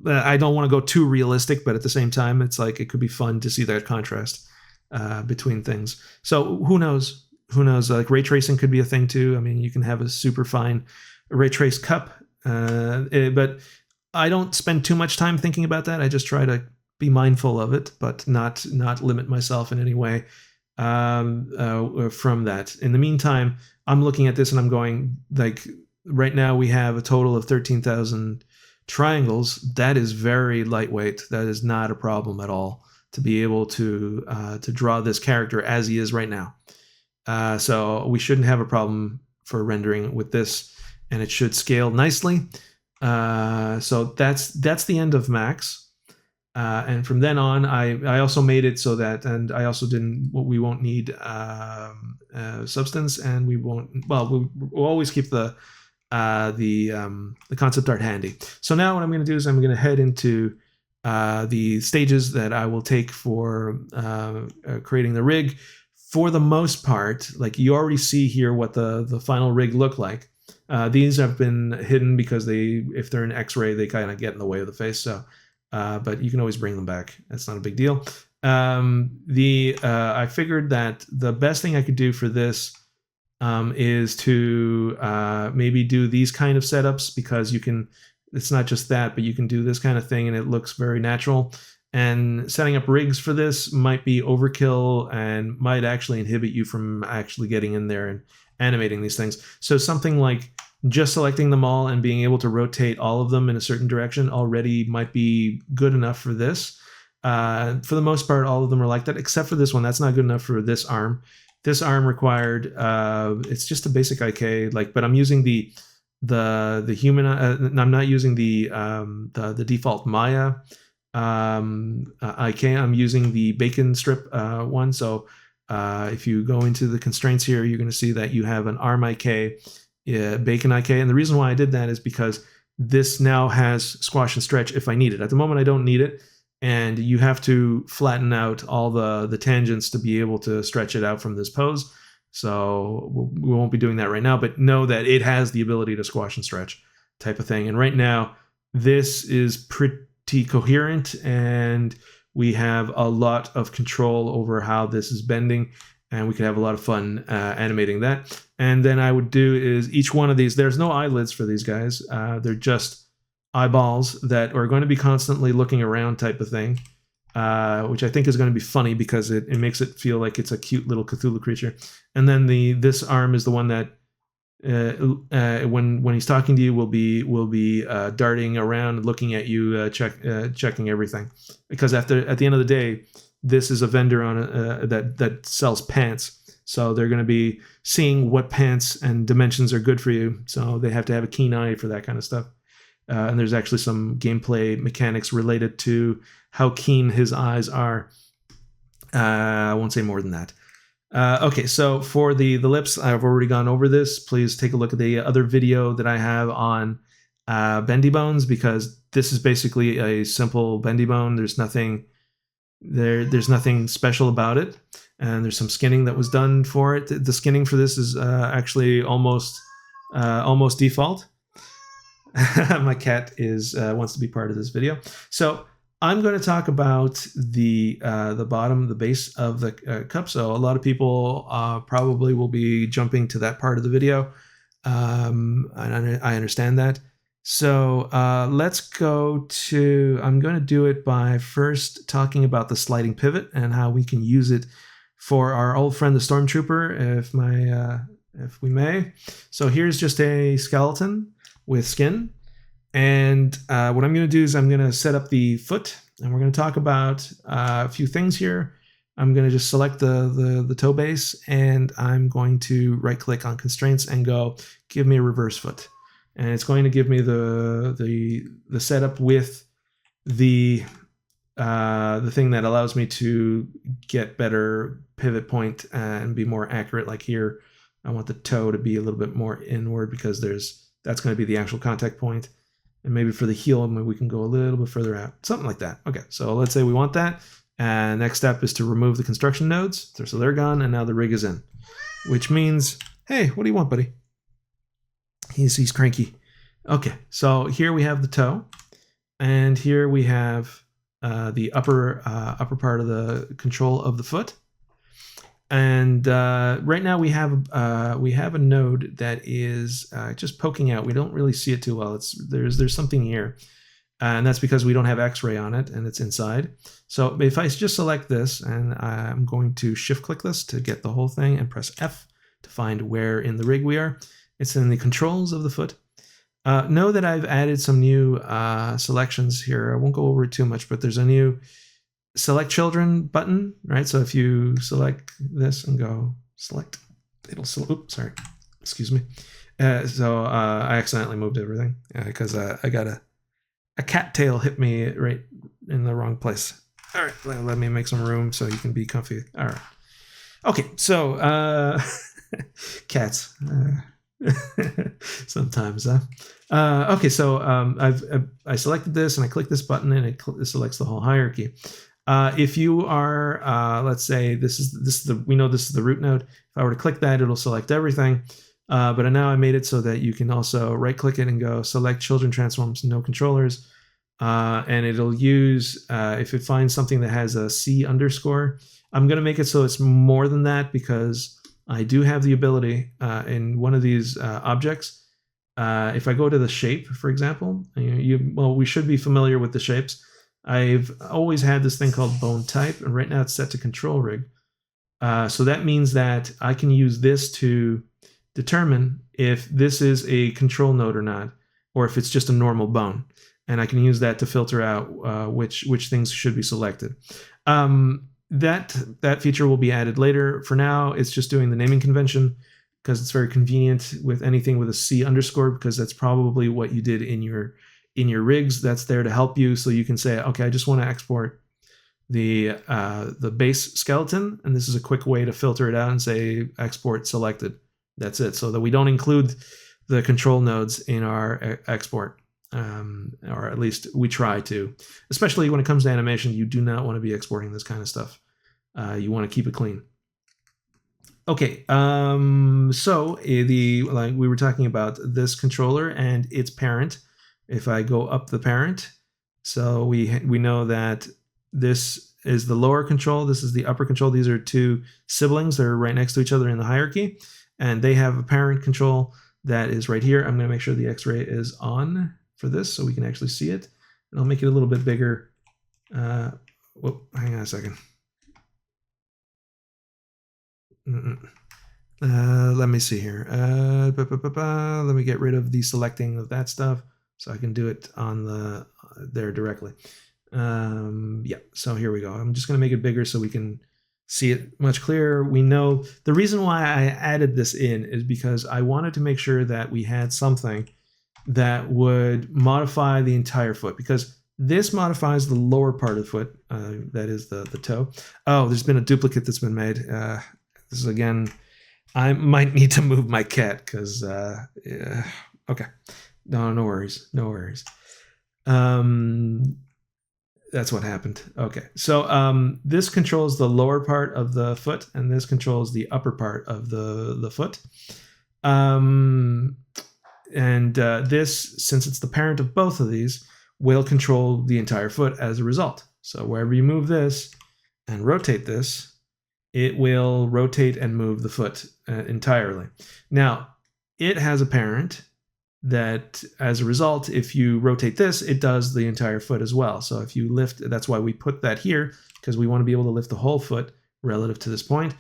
I don't want to go too realistic, but at the same time it's like it could be fun to see that contrast between things. So who knows, like ray tracing could be a thing too. I mean, you can have a super fine ray trace cup, but I don't spend too much time thinking about that. I just try to be mindful of it, but not limit myself in any way from that. In the meantime, I'm looking at this and I'm going, like, right now we have a total of 13,000 triangles. That is very lightweight. That is not a problem at all to be able to draw this character as he is right now. So we shouldn't have a problem for rendering with this, and it should scale nicely. So that's the end of Max. And from then on, I also made it so that, and I also we won't need substance, and we won't. Well, we'll always keep the concept art handy. So now what I'm going to do is I'm going to head into the stages that I will take for creating the rig. For the most part, like you already see here what the final rig looked like. These have been hidden because if they're in X-ray, they kind of get in the way of the face. So. But you can always bring them back. That's not a big deal. I figured that the best thing I could do for this is to maybe do these kind of setups, because you can. It's not just that, but you can do this kind of thing, and it looks very natural. And setting up rigs for this might be overkill and might actually inhibit you from actually getting in there and animating these things. So something like just selecting them all and being able to rotate all of them in a certain direction already might be good enough for this. For the most part, all of them are like that, except for this one. That's not good enough for this arm. This arm required, it's just a basic IK, but I'm using the human. I'm not using the default Maya IK. I'm using the bacon strip one. So if you go into the constraints here, you're going to see that you have an arm IK. Bacon IK, and the reason why I did that is because this now has squash and stretch if I need it. At the moment I don't need it, and you have to flatten out all the tangents to be able to stretch it out from this pose. So we won't be doing that right now, but know that it has the ability to squash and stretch type of thing. And right now this is pretty coherent, and we have a lot of control over how this is bending, and we could have a lot of fun animating that. And then I would do is each one of these, there's no eyelids for these guys. They're just eyeballs that are going to be constantly looking around type of thing, which I think is going to be funny because it makes it feel like it's a cute little Cthulhu creature. And then this arm is the one that when he's talking to you will be darting around, looking at you, checking everything. Because at the end of the day, this is a vendor on that sells pants. So they're going to be seeing what pants and dimensions are good for you. So they have to have a keen eye for that kind of stuff. And there's actually some gameplay mechanics related to how keen his eyes are. I won't say more than that. Okay, so for the lips, I've already gone over this. Please take a look at the other video that I have on bendy bones, because this is basically a simple bendy bone. There's nothing there's nothing special about it, and there's some skinning that was done for it. The skinning for this is actually almost default. My cat is wants to be part of this video. So I'm going to talk about the bottom, the base of the cup. So a lot of people probably will be jumping to that part of the video. And I understand that. So let's go to, I'm going to do it by first talking about the sliding pivot and how we can use it for our old friend the Stormtrooper, if we may. So here's just a skeleton with skin. And what I'm going to do is I'm going to set up the foot, and we're going to talk about a few things here. I'm going to just select the toe base, and I'm going to right click on constraints and go give me a reverse foot. And it's going to give me the setup with the thing that allows me to get better pivot point and be more accurate. Like here, I want the toe to be a little bit more inward because that's going to be the actual contact point. And maybe for the heel, maybe we can go a little bit further out, something like that. Okay, so let's say we want that. And next step is to remove the construction nodes. So they're gone, and now the rig is in, which means, hey, what do you want, buddy? He's cranky. Okay, so here we have the toe, and here we have the upper part of the control of the foot. And right now we have a node that is just poking out. We don't really see it too well. There's something here, and that's because we don't have X-ray on it, and it's inside. So if I just select this, and I'm going to shift click this to get the whole thing, and press F to find where in the rig we are. It's in the controls of the foot. Know that I've added some new selections here. I won't go over it too much, but there's a new select children button, right? So if you select this and go select, it'll select, oops, sorry, excuse me. So I accidentally moved everything because I got a cat tail hit me right in the wrong place. All right, let me make some room so you can be comfy. All right. Okay, so cats. Sometimes, okay, so I selected this and I click this button and it selects the whole hierarchy. If you are, let's say we know this is the root node. If I were to click that, it'll select everything. But now I made it so that you can also right click it and go select children transforms, no controllers. And it'll use, if it finds something that has a C underscore, I'm going to make it so it's more than that because I do have the ability in one of these objects. If I go to the shape, for example, well, we should be familiar with the shapes. I've always had this thing called bone type, and right now it's set to control rig. So that means that I can use this to determine if this is a control node or not, or if it's just a normal bone. And I can use that to filter out which things should be selected. That feature will be added later. For now, it's just doing the naming convention because it's very convenient with anything with a C underscore, because that's probably what you did in your rigs. That's there to help you, so you can say, okay, I just want to export the base skeleton, and this is a quick way to filter it out and say export selected. That's it, so that we don't include the control nodes in our export. Or at least we try to, especially when it comes to animation. You do not want to be exporting this kind of stuff. You want to keep it clean. Okay, so like we were talking about this controller and its parent. If I go up the parent, so we know that this is the lower control, this is the upper control. These are two siblings. They're right next to each other in the hierarchy, and they have a parent control that is right here. I'm going to make sure the X-ray is on for this so we can actually see it, and I'll make it a little bit bigger. Whoop, hang on a second. Let me see here. Let me get rid of the selecting of that stuff so I can do it on there directly. Yeah, so here we go. I'm just going to make it bigger so we can see it much clearer. We know the reason why I added this in is because I wanted to make sure that we had something that would modify the entire foot, because this modifies the lower part of the foot, that is the toe. Oh, there's been a duplicate that's been made. This is, again, I might need to move my cat because, yeah. Okay. No worries. No worries. That's what happened. Okay. So this controls the lower part of the foot, and this controls the upper part of the foot. This, since it's the parent of both of these, will control the entire foot as a result. So wherever you move this and rotate this, it will rotate and move the foot entirely. Now, it has a parent that, as a result, if you rotate this, it does the entire foot as well. So if you lift, that's why we put that here, because we want to be able to lift the whole foot relative to this point.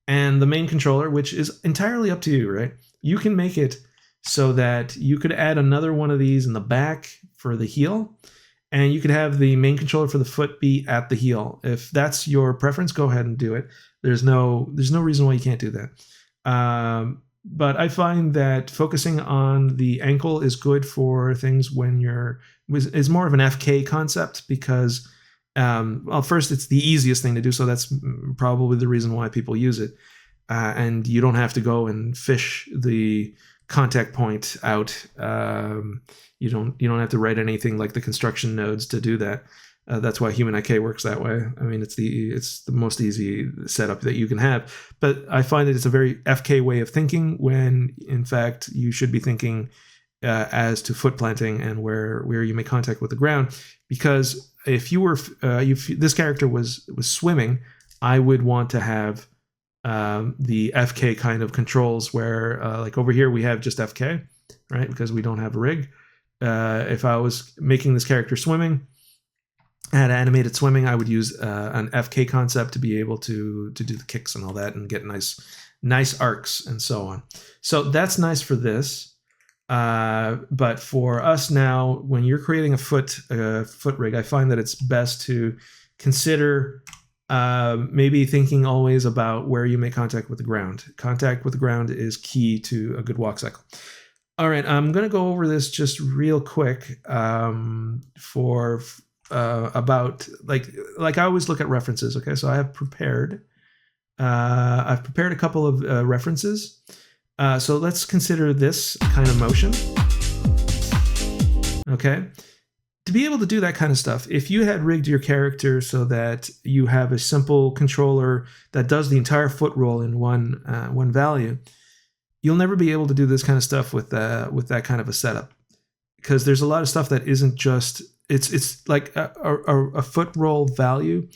And the main controller, which is entirely up to you, right? You can make it so that you could add another one of these in the back for the heel, and you could have the main controller for the foot be at the heel. If that's your preference, go ahead and do it. There's no reason why you can't do that. But I find that focusing on the ankle is good for things when is more of an FK concept, because well, first, it's the easiest thing to do, so that's probably the reason why people use it. And you don't have to go and fish the contact point out. You don't have to write anything like the construction nodes to do that. That's why Human IK works that way. I mean, it's the most easy setup that you can have. But I find that it's a very FK way of thinking, when in fact you should be thinking as to foot planting and where you make contact with the ground. Because if you were if this character was swimming, I would want to have the FK kind of controls, where like over here we have just FK, right? Because we don't have a rig. If I was making this character swimming, had animated swimming, I would use an FK concept to be able to do the kicks and all that, and get nice arcs and so on. So that's nice for this. But for us now, when you're creating a foot rig, I find that it's best to consider maybe thinking always about where you make contact with the ground. Contact with the ground is key to a good walk cycle. All right, I'm going to go over this just real quick for about like I always look at references. Okay, so I've prepared a couple of references. So let's consider this kind of motion. Okay, to be able to do that kind of stuff, if you had rigged your character so that you have a simple controller that does the entire foot roll in one value, you'll never be able to do this kind of stuff with that kind of a setup, because there's a lot of stuff that isn't just it's like a foot roll value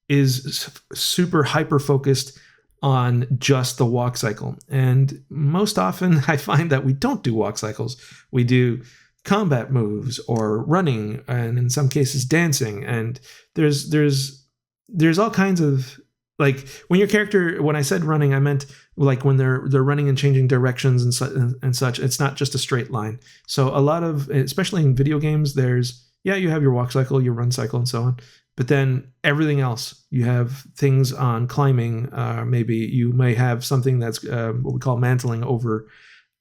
is super hyper focused on just the walk cycle. And most often I find that we don't do walk cycles. We do combat moves or running, and in some cases dancing. And there's all kinds of, like, when your character, when I said running, I meant like when they're running and changing directions and such. It's not just a straight line. So a lot of, especially in video games, you have your walk cycle, your run cycle, and so on. But then everything else, you have things on climbing. Maybe you may have something that's what we call mantling over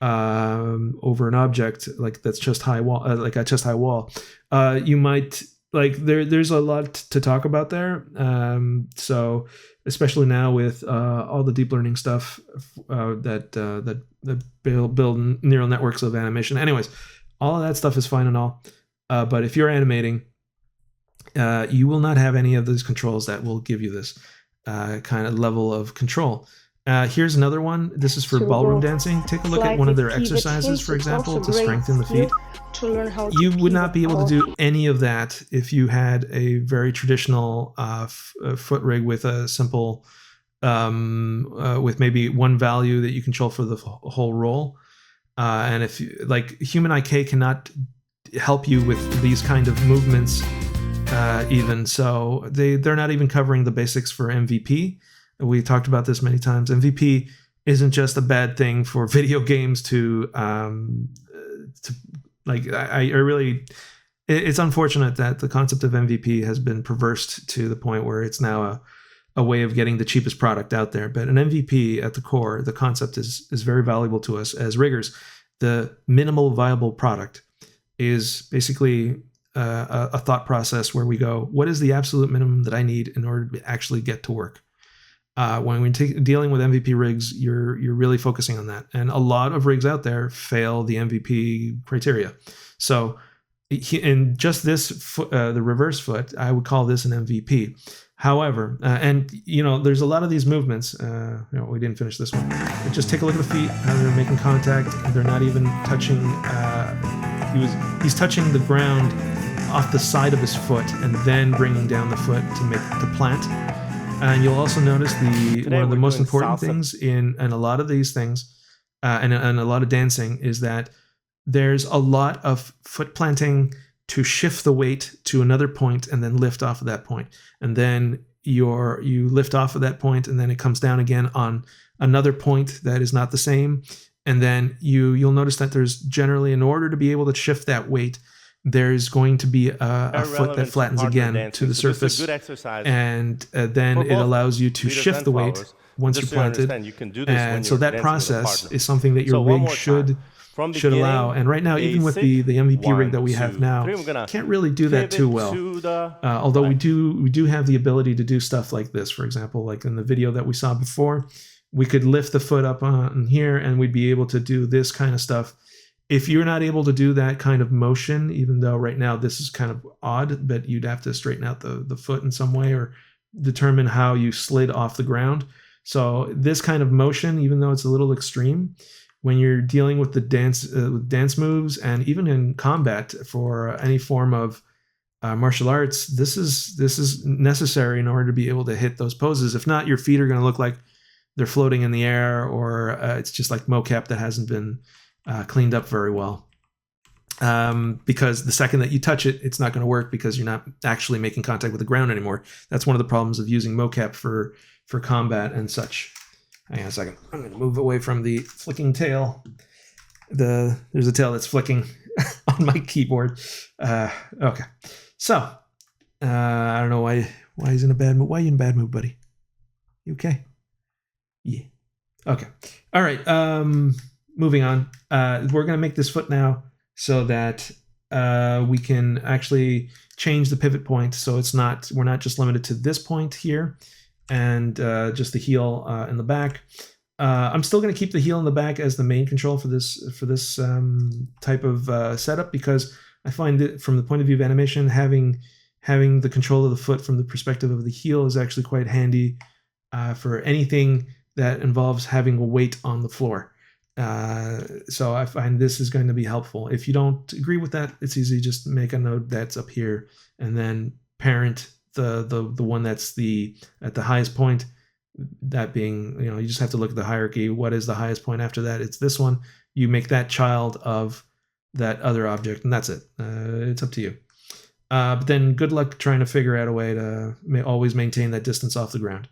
an object, like that's chest high wall, like a chest high wall. You might, like, there's a lot to talk about there. So especially now with all the deep learning stuff that build neural networks of animation. Anyways, all of that stuff is fine and all. But if you're animating, you will not have any of those controls that will give you this kind of level of control. Here's another one. This is for ballroom dancing. Take a look at one of their exercises, for example, to strengthen the feet. You would not be able to do any of that if you had a very traditional foot rig with a simple, with maybe one value that you control for the whole roll. And if like Human IK cannot help you with these kind of movements, even so, they're not even covering the basics for MVP. We talked about this many times. MVP isn't just a bad thing for video games to like. I really, it's unfortunate that the concept of MVP has been perversed to the point where it's now a way of getting the cheapest product out there. But an MVP at the core, the concept is very valuable to us as riggers. The minimal viable product is basically a thought process where we go, what is the absolute minimum that I need in order to actually get to work? When we're dealing with MVP rigs, you're really focusing on that, and a lot of rigs out there fail the MVP criteria. So, in just this the reverse foot, I would call this an MVP. However, and there's a lot of these movements. We didn't finish this one. But just take a look at the feet, how they're making contact. They're not even touching. He's touching the ground off the side of his foot, and then bringing down the foot to plant. And you'll also notice one of the most important things in a lot of these things, and a lot of dancing, is that there's a lot of foot planting to shift the weight to another point and then lift off of that point. And then you lift off of that point, and then it comes down again on another point that is not the same. And then you'll notice that there's generally, in order to be able to shift that weight, there's going to be a foot that flattens again to the surface, and then it allows you to shift the weight once you plant it. And so that process is something that your rig should allow. And right now, even with the MVP rig that we have now, can't really do that too well. Although we do have the ability to do stuff like this. For example, like in the video that we saw before, we could lift the foot up on here, and we'd be able to do this kind of stuff. If you're not able to do that kind of motion, even though right now this is kind of odd, but you'd have to straighten out the foot in some way or determine how you slid off the ground. So this kind of motion, even though it's a little extreme, when you're dealing with the dance moves, and even in combat for any form of martial arts, this is necessary in order to be able to hit those poses. If not, your feet are going to look like they're floating in the air, or it's just like mocap that hasn't been cleaned up very well. Because the second that you touch it, it's not going to work because you're not actually making contact with the ground anymore. That's one of the problems of using mocap for combat and such. Hang on a second. I'm going to move away from the flicking tail. There's a tail that's flicking on my keyboard. Okay. So, I don't know why he's in a bad mood. Why are you in a bad mood, buddy? You okay? Yeah. Okay. All right. Moving on. We're going to make this foot now so that we can actually change the pivot point. So we're not just limited to this point here and just the heel in the back. I'm still going to keep the heel in the back as the main control for this type of setup, because I find that from the point of view of animation, having the control of the foot from the perspective of the heel is actually quite handy for anything that involves having a weight on the floor. So I find this is going to be helpful. If you don't agree with that, it's easy. Just make a note that's up here, and then parent the one that's at the highest point. That being, you just have to look at the hierarchy. What is the highest point after that? It's this one. You make that child of that other object, and that's it. It's up to you. But then good luck trying to figure out a way to always maintain that distance off the ground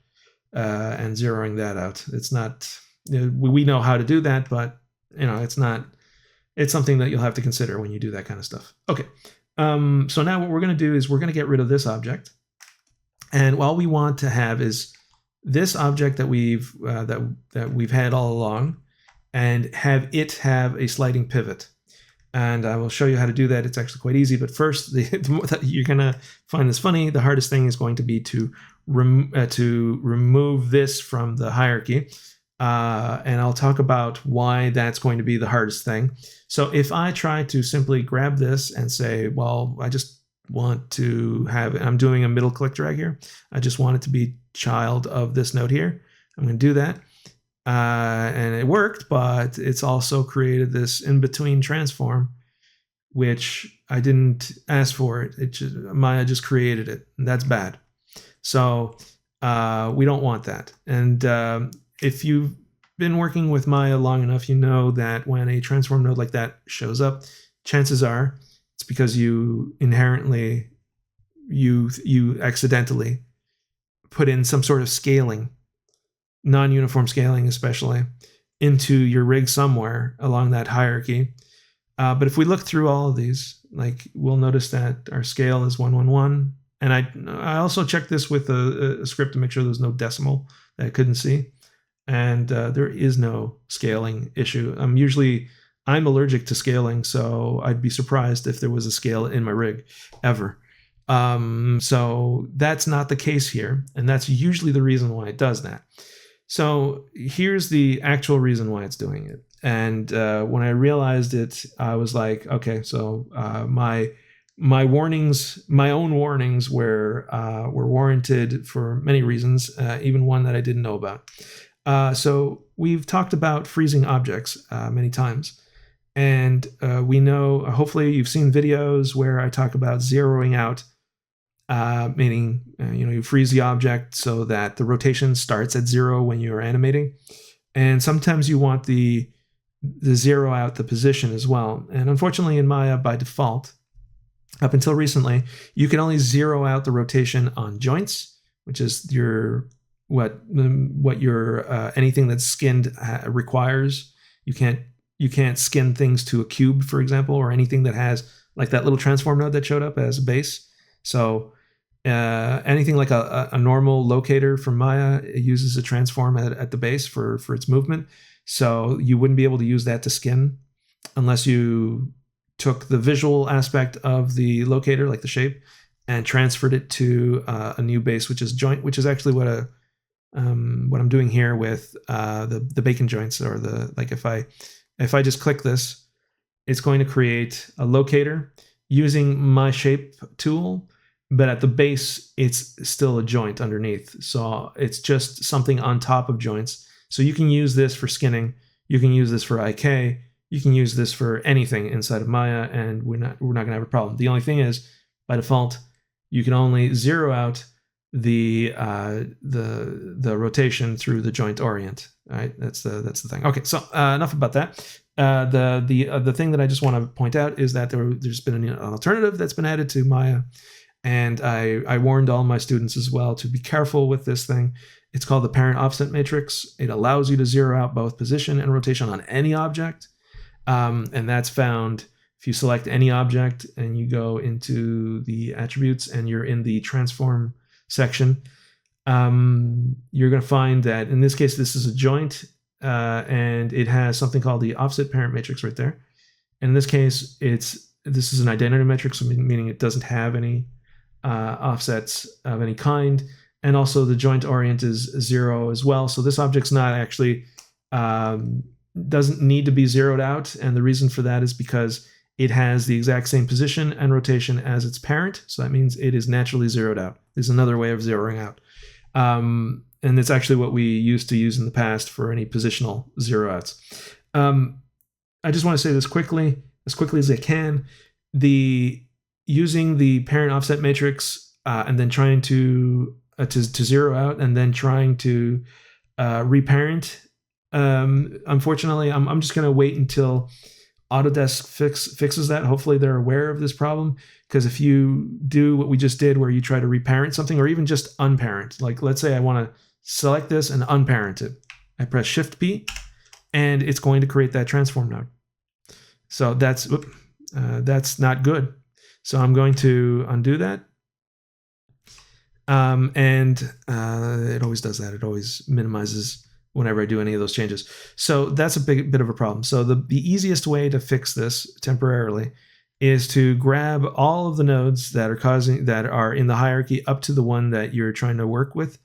and zeroing that out. It's not. We know how to do that, but it's something that you'll have to consider when you do that kind of stuff. Okay. So now what we're going to do is we're going to get rid of this object, and all we want to have is this object that we've had all along, and have it have a sliding pivot. And I will show you how to do that. It's actually quite easy. But first, you're going to find this funny. The hardest thing is going to be to remove this from the hierarchy. And I'll talk about why that's going to be the hardest thing. So if I try to simply grab this and say, well, I just want to have, I'm doing a middle click drag here. I just want it to be child of this node here. I'm going to do that. And it worked, but it's also created this in-between transform, which I didn't ask for it. Maya just created it, and that's bad. So we don't want that. And if you've been working with Maya long enough, you know that when a transform node like that shows up, chances are it's because you inherently, you accidentally put in some sort of scaling, non-uniform scaling especially, into your rig somewhere along that hierarchy. But if we look through all of these, like, we'll notice that our scale is 111. And I also checked this with a script to make sure there's no decimal that I couldn't see. And there is no scaling issue. I'm allergic to scaling, so I'd be surprised if there was a scale in my rig ever. So that's not the case here, and that's usually the reason why it does that. So here's the actual reason why it's doing it. And when I realized it, I was like, okay, so my warnings, my own warnings, were warranted for many reasons, even one that I didn't know about. So we've talked about freezing objects many times, and we know. Hopefully, you've seen videos where I talk about zeroing out, meaning you freeze the object so that the rotation starts at 0 when you're animating, and sometimes you want the zero out the position as well. And unfortunately, in Maya, by default, up until recently, you can only zero out the rotation on joints, which is what your anything that's skinned requires. You can't skin things to a cube, for example, or anything that has like that little transform node that showed up as a base. So anything like a normal locator from Maya, it uses a transform at the base for its movement. So you wouldn't be able to use that to skin unless you took the visual aspect of the locator, like the shape, and transferred it to a new base, which is joint, which is actually what I'm doing here with the bacon joints, or if I just click this, it's going to create a locator using my shape tool, but at the base, it's still a joint underneath. So it's just something on top of joints. So you can use this for skinning. You can use this for IK. You can use this for anything inside of Maya, and we're not going to have a problem. The only thing is, by default, you can only zero out the rotation through the joint orient. All right, that's the thing. Okay, so enough about that. The thing that I just want to point out is that there's been an alternative that's been added to Maya, and I warned all my students as well to be careful with this thing. It's called the parent offset matrix. It allows you to zero out both position and rotation on any object, and that's found if you select any object and you go into the attributes and you're in the transform section. You're going to find that in this case, this is a joint, and it has something called the offset parent matrix right there. And in this case, this is an identity matrix, meaning it doesn't have any offsets of any kind. And also the joint orient is 0 as well. So this object's not actually, doesn't need to be zeroed out. And the reason for that is because it has the exact same position and rotation as its parent. So that means it is naturally zeroed out. There's another way of zeroing out. And it's actually what we used to use in the past for any positional zero outs. I just want to say this quickly as I can. Using the parent offset matrix and then trying to zero out and then trying to reparent. Unfortunately, I'm just going to wait until Autodesk fixes that. Hopefully they're aware of this problem, because if you do what we just did where you try to reparent something, or even just unparent, like let's say I want to select this and unparent it, I press Shift P and it's going to create that transform node. So that's not good. So I'm going to undo that. And it always does that. It always minimizes whenever I do any of those changes. So that's a bit of a problem. So the easiest way to fix this temporarily is to grab all of the nodes that are in the hierarchy up to the one that you're trying to work with,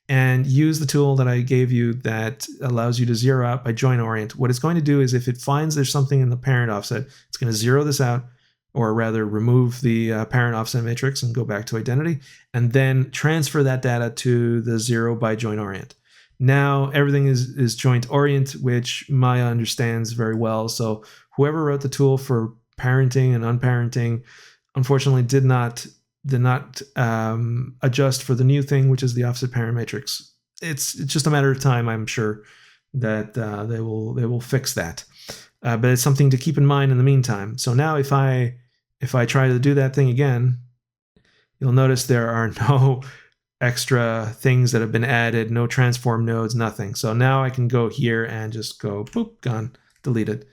and use the tool that I gave you that allows you to zero out by joint orient. What it's going to do is, if it finds there's something in the parent offset, it's going to zero this out, or rather remove the parent offset matrix and go back to identity, and then transfer that data to the 0 by joint orient. Now everything is joint orient, which Maya understands very well. So whoever wrote the tool for parenting and unparenting, unfortunately, did not adjust for the new thing, which is the offset parent matrix. It's just a matter of time, I'm sure, that they will fix that. But it's something to keep in mind in the meantime. So now if I try to do that thing again, you'll notice there are no extra things that have been added, no transform nodes, nothing. So now I can go here and just go, boop, gone, deleted.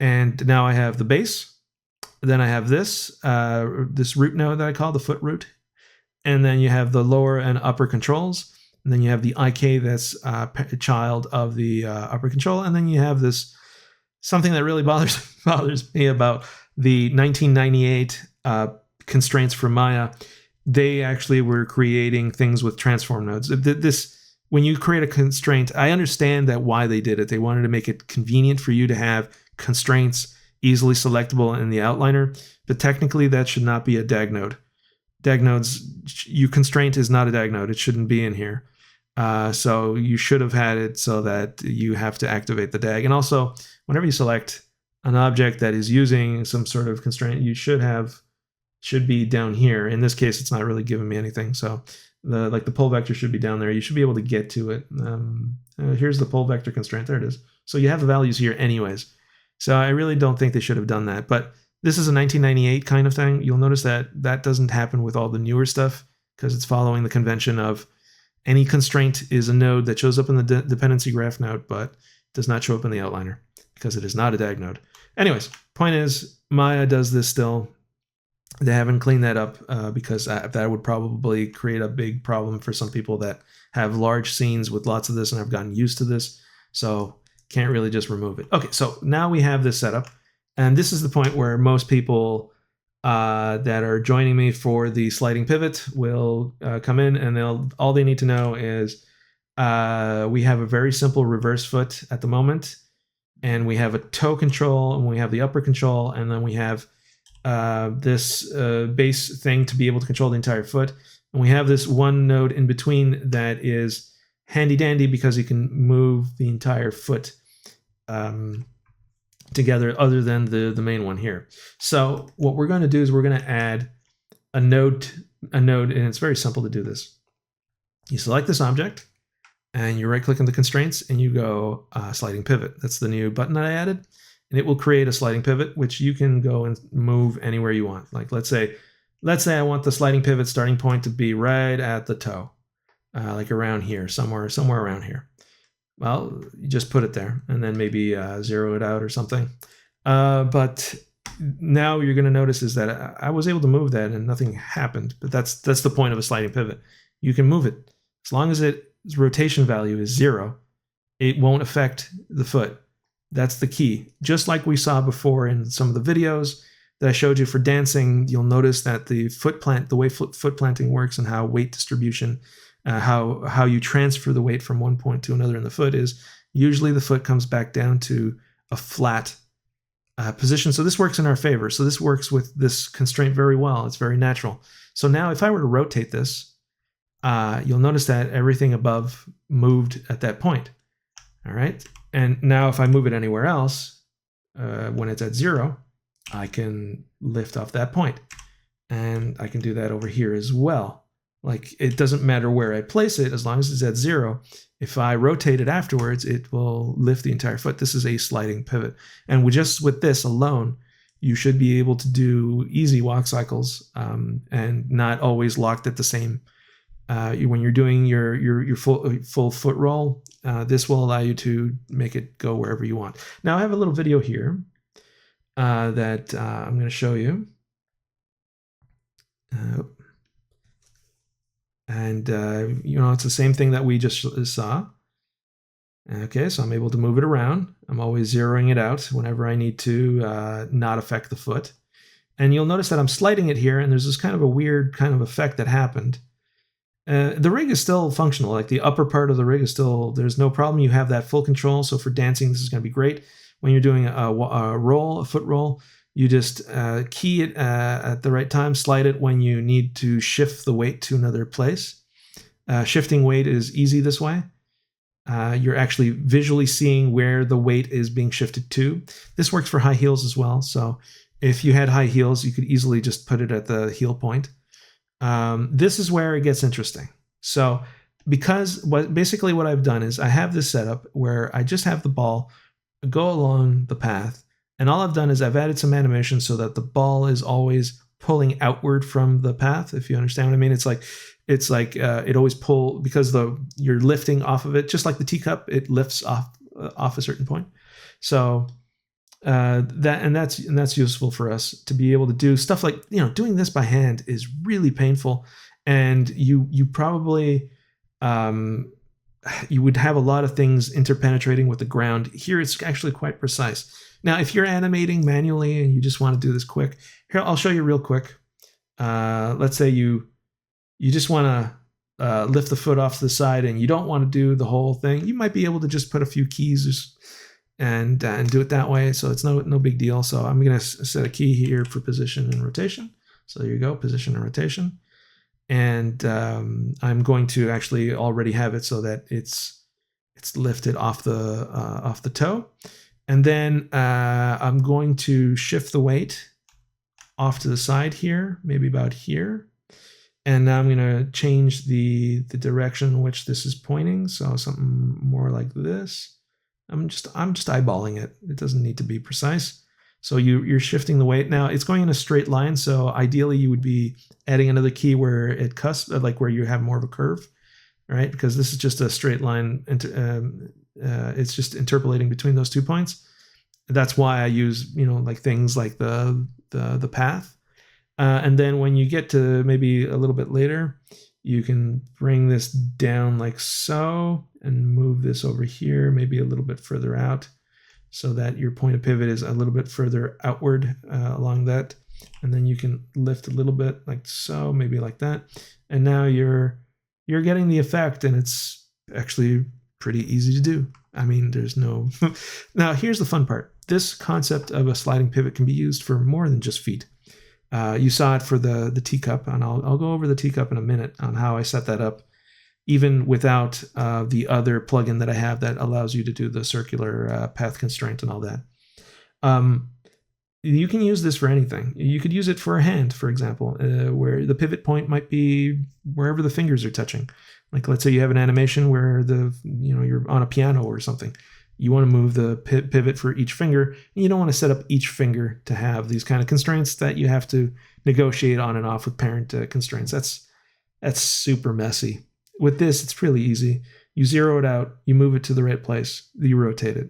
And now I have the base. Then I have this root node that I call the foot root. And then you have the lower and upper controls. And then you have the IK that's a child of the upper control. And then you have this something that really bothers me about the 1998 constraints for Maya, they actually were creating things with transform nodes. When you create a constraint, I understand that why they did it. They wanted to make it convenient for you to have constraints easily selectable in the outliner, but technically that should not be a DAG node. DAG nodes, constraint is not a DAG node. It shouldn't be in here. So you should have had it so that you have to activate the DAG. And also, whenever you select an object that is using some sort of constraint, you should be down here. In this case, it's not really giving me anything. So the pull vector should be down there. You should be able to get to it. Here's the pull vector constraint. There it is. So you have the values here anyways. So I really don't think they should have done that. But this is a 1998 kind of thing. You'll notice that that doesn't happen with all the newer stuff because it's following the convention of any constraint is a node that shows up in the dependency graph node, but does not show up in the outliner because it is not a DAG node. Anyways, point is, Maya does this still. They haven't cleaned that up because that would probably create a big problem for some people that have large scenes with lots of this and have gotten used to this. So can't really just remove it. Okay, so now we have this set up. And this is the point where most people that are joining me for the sliding pivot will come in, and all they need to know is we have a very simple reverse foot at the moment, and we have a toe control, and we have the upper control, and then we have this base thing to be able to control the entire foot. And we have this one node in between that is handy dandy because you can move the entire foot together other than the main one here. So what we're going to do is we're going to add a node, and it's very simple to do this. You select this object, and you right click on the constraints, and you go sliding pivot. That's the new button that I added, and it will create a sliding pivot, which you can go and move anywhere you want. Like let's say I want the sliding pivot starting point to be right at the toe, like around here, somewhere around here. Well, you just put it there and then maybe zero it out or something. But now you're going to notice is that I was able to move that and nothing happened. But that's the point of a sliding pivot. You can move it. As long as its rotation value is 0, it won't affect the foot. That's the key. Just like we saw before in some of the videos that I showed you for dancing, you'll notice that the way foot planting works and how weight distribution, how you transfer the weight from one point to another in the foot is usually the foot comes back down to a flat position. So this works in our favor. So this works with this constraint very well. It's very natural. So now if I were to rotate this, you'll notice that everything above moved at that point. All right. And now if I move it anywhere else, when it's at 0, I can lift off that point. And I can do that over here as well. Like it doesn't matter where I place it, as long as it's at 0. If I rotate it afterwards, it will lift the entire foot. This is a sliding pivot. And with this alone, you should be able to do easy walk cycles and not always locked at the same. When you're doing your full foot roll, this will allow you to make it go wherever you want. Now I have a little video here that I'm going to show you. And, it's the same thing that we just saw. Okay, so I'm able to move it around. I'm always zeroing it out whenever I need to not affect the foot. And you'll notice that I'm sliding it here, and there's this kind of a weird kind of effect that happened. The rig is still functional. Like the upper part of the rig is still, there's no problem. You have that full control. So for dancing, this is going to be great. When you're doing a foot roll, you just key it at the right time, slide it when you need to shift the weight to another place. Shifting weight is easy this way. You're actually visually seeing where the weight is being shifted to. This works for high heels as well. So if you had high heels, you could easily just put it at the heel point. This is where it gets interesting. So basically what I've done is I have this setup where I just have the ball go along the path. And all I've done is I've added some animation so that the ball is always pulling outward from the path, if you understand what I mean. It's like it always pulls because you're lifting off of it, just like the teacup, it lifts off a certain point. So that's useful for us to be able to do stuff like, doing this by hand is really painful, and you probably you would have a lot of things interpenetrating with the ground. Here it's actually quite precise. Now, if you're animating manually and you just want to do this quick, here, I'll show you real quick. let's say you just want to lift the foot off to the side and you don't want to do the whole thing, you might be able to just put a few keys and do it that way. So it's no big deal. So I'm going to set a key here for position and rotation. So there you go, position and rotation. And I'm going to actually already have it so that it's lifted off the toe. And then I'm going to shift the weight off to the side here, maybe about here. And now I'm going to change the direction in which this is pointing. So something more like this. I'm just eyeballing it. It doesn't need to be precise. So you're shifting the weight. Now it's going in a straight line. So ideally you would be adding another key where it cusps, like where you have more of a curve, right? Because this is just a straight line. It's just interpolating between those 2 points. That's why I use, like things like the path. And then when you get to maybe a little bit later, you can bring this down like so and move this over here, maybe a little bit further out so that your point of pivot is a little bit further outward along that. And then you can lift a little bit like so, maybe like that. And now you're getting the effect, and it's actually pretty easy to do. I mean, there's no... Now, here's the fun part. This concept of a sliding pivot can be used for more than just feet. You saw it for the teacup, and I'll go over the teacup in a minute on how I set that up, even without the other plugin that I have that allows you to do the circular path constraint and all that. You can use this for anything. You could use it for a hand, for example, where the pivot point might be wherever the fingers are touching. Like, let's say you have an animation where you're on a piano or something. You want to move the pivot for each finger, and you don't want to set up each finger to have these kind of constraints that you have to negotiate on and off with parent constraints. That's super messy. With this, it's really easy. You zero it out, you move it to the right place, you rotate it.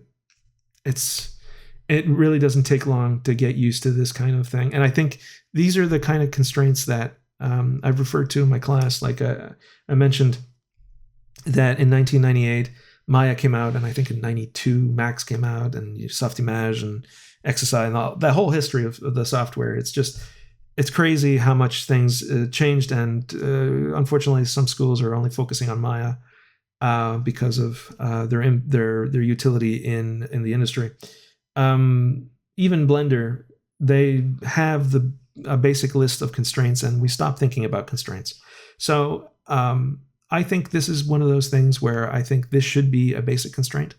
It really doesn't take long to get used to this kind of thing. And I think these are the kind of constraints that I've referred to in my class. Like I mentioned that in 1998, Maya came out, and I think in 92, Max came out, and Softimage and XSI and all that whole history of the software. It's crazy how much things changed, and unfortunately, some schools are only focusing on Maya because of their utility in the industry. Even Blender, they have a basic list of constraints, and we stopped thinking about constraints. So I think this is one of those things where I think this should be a basic constraint,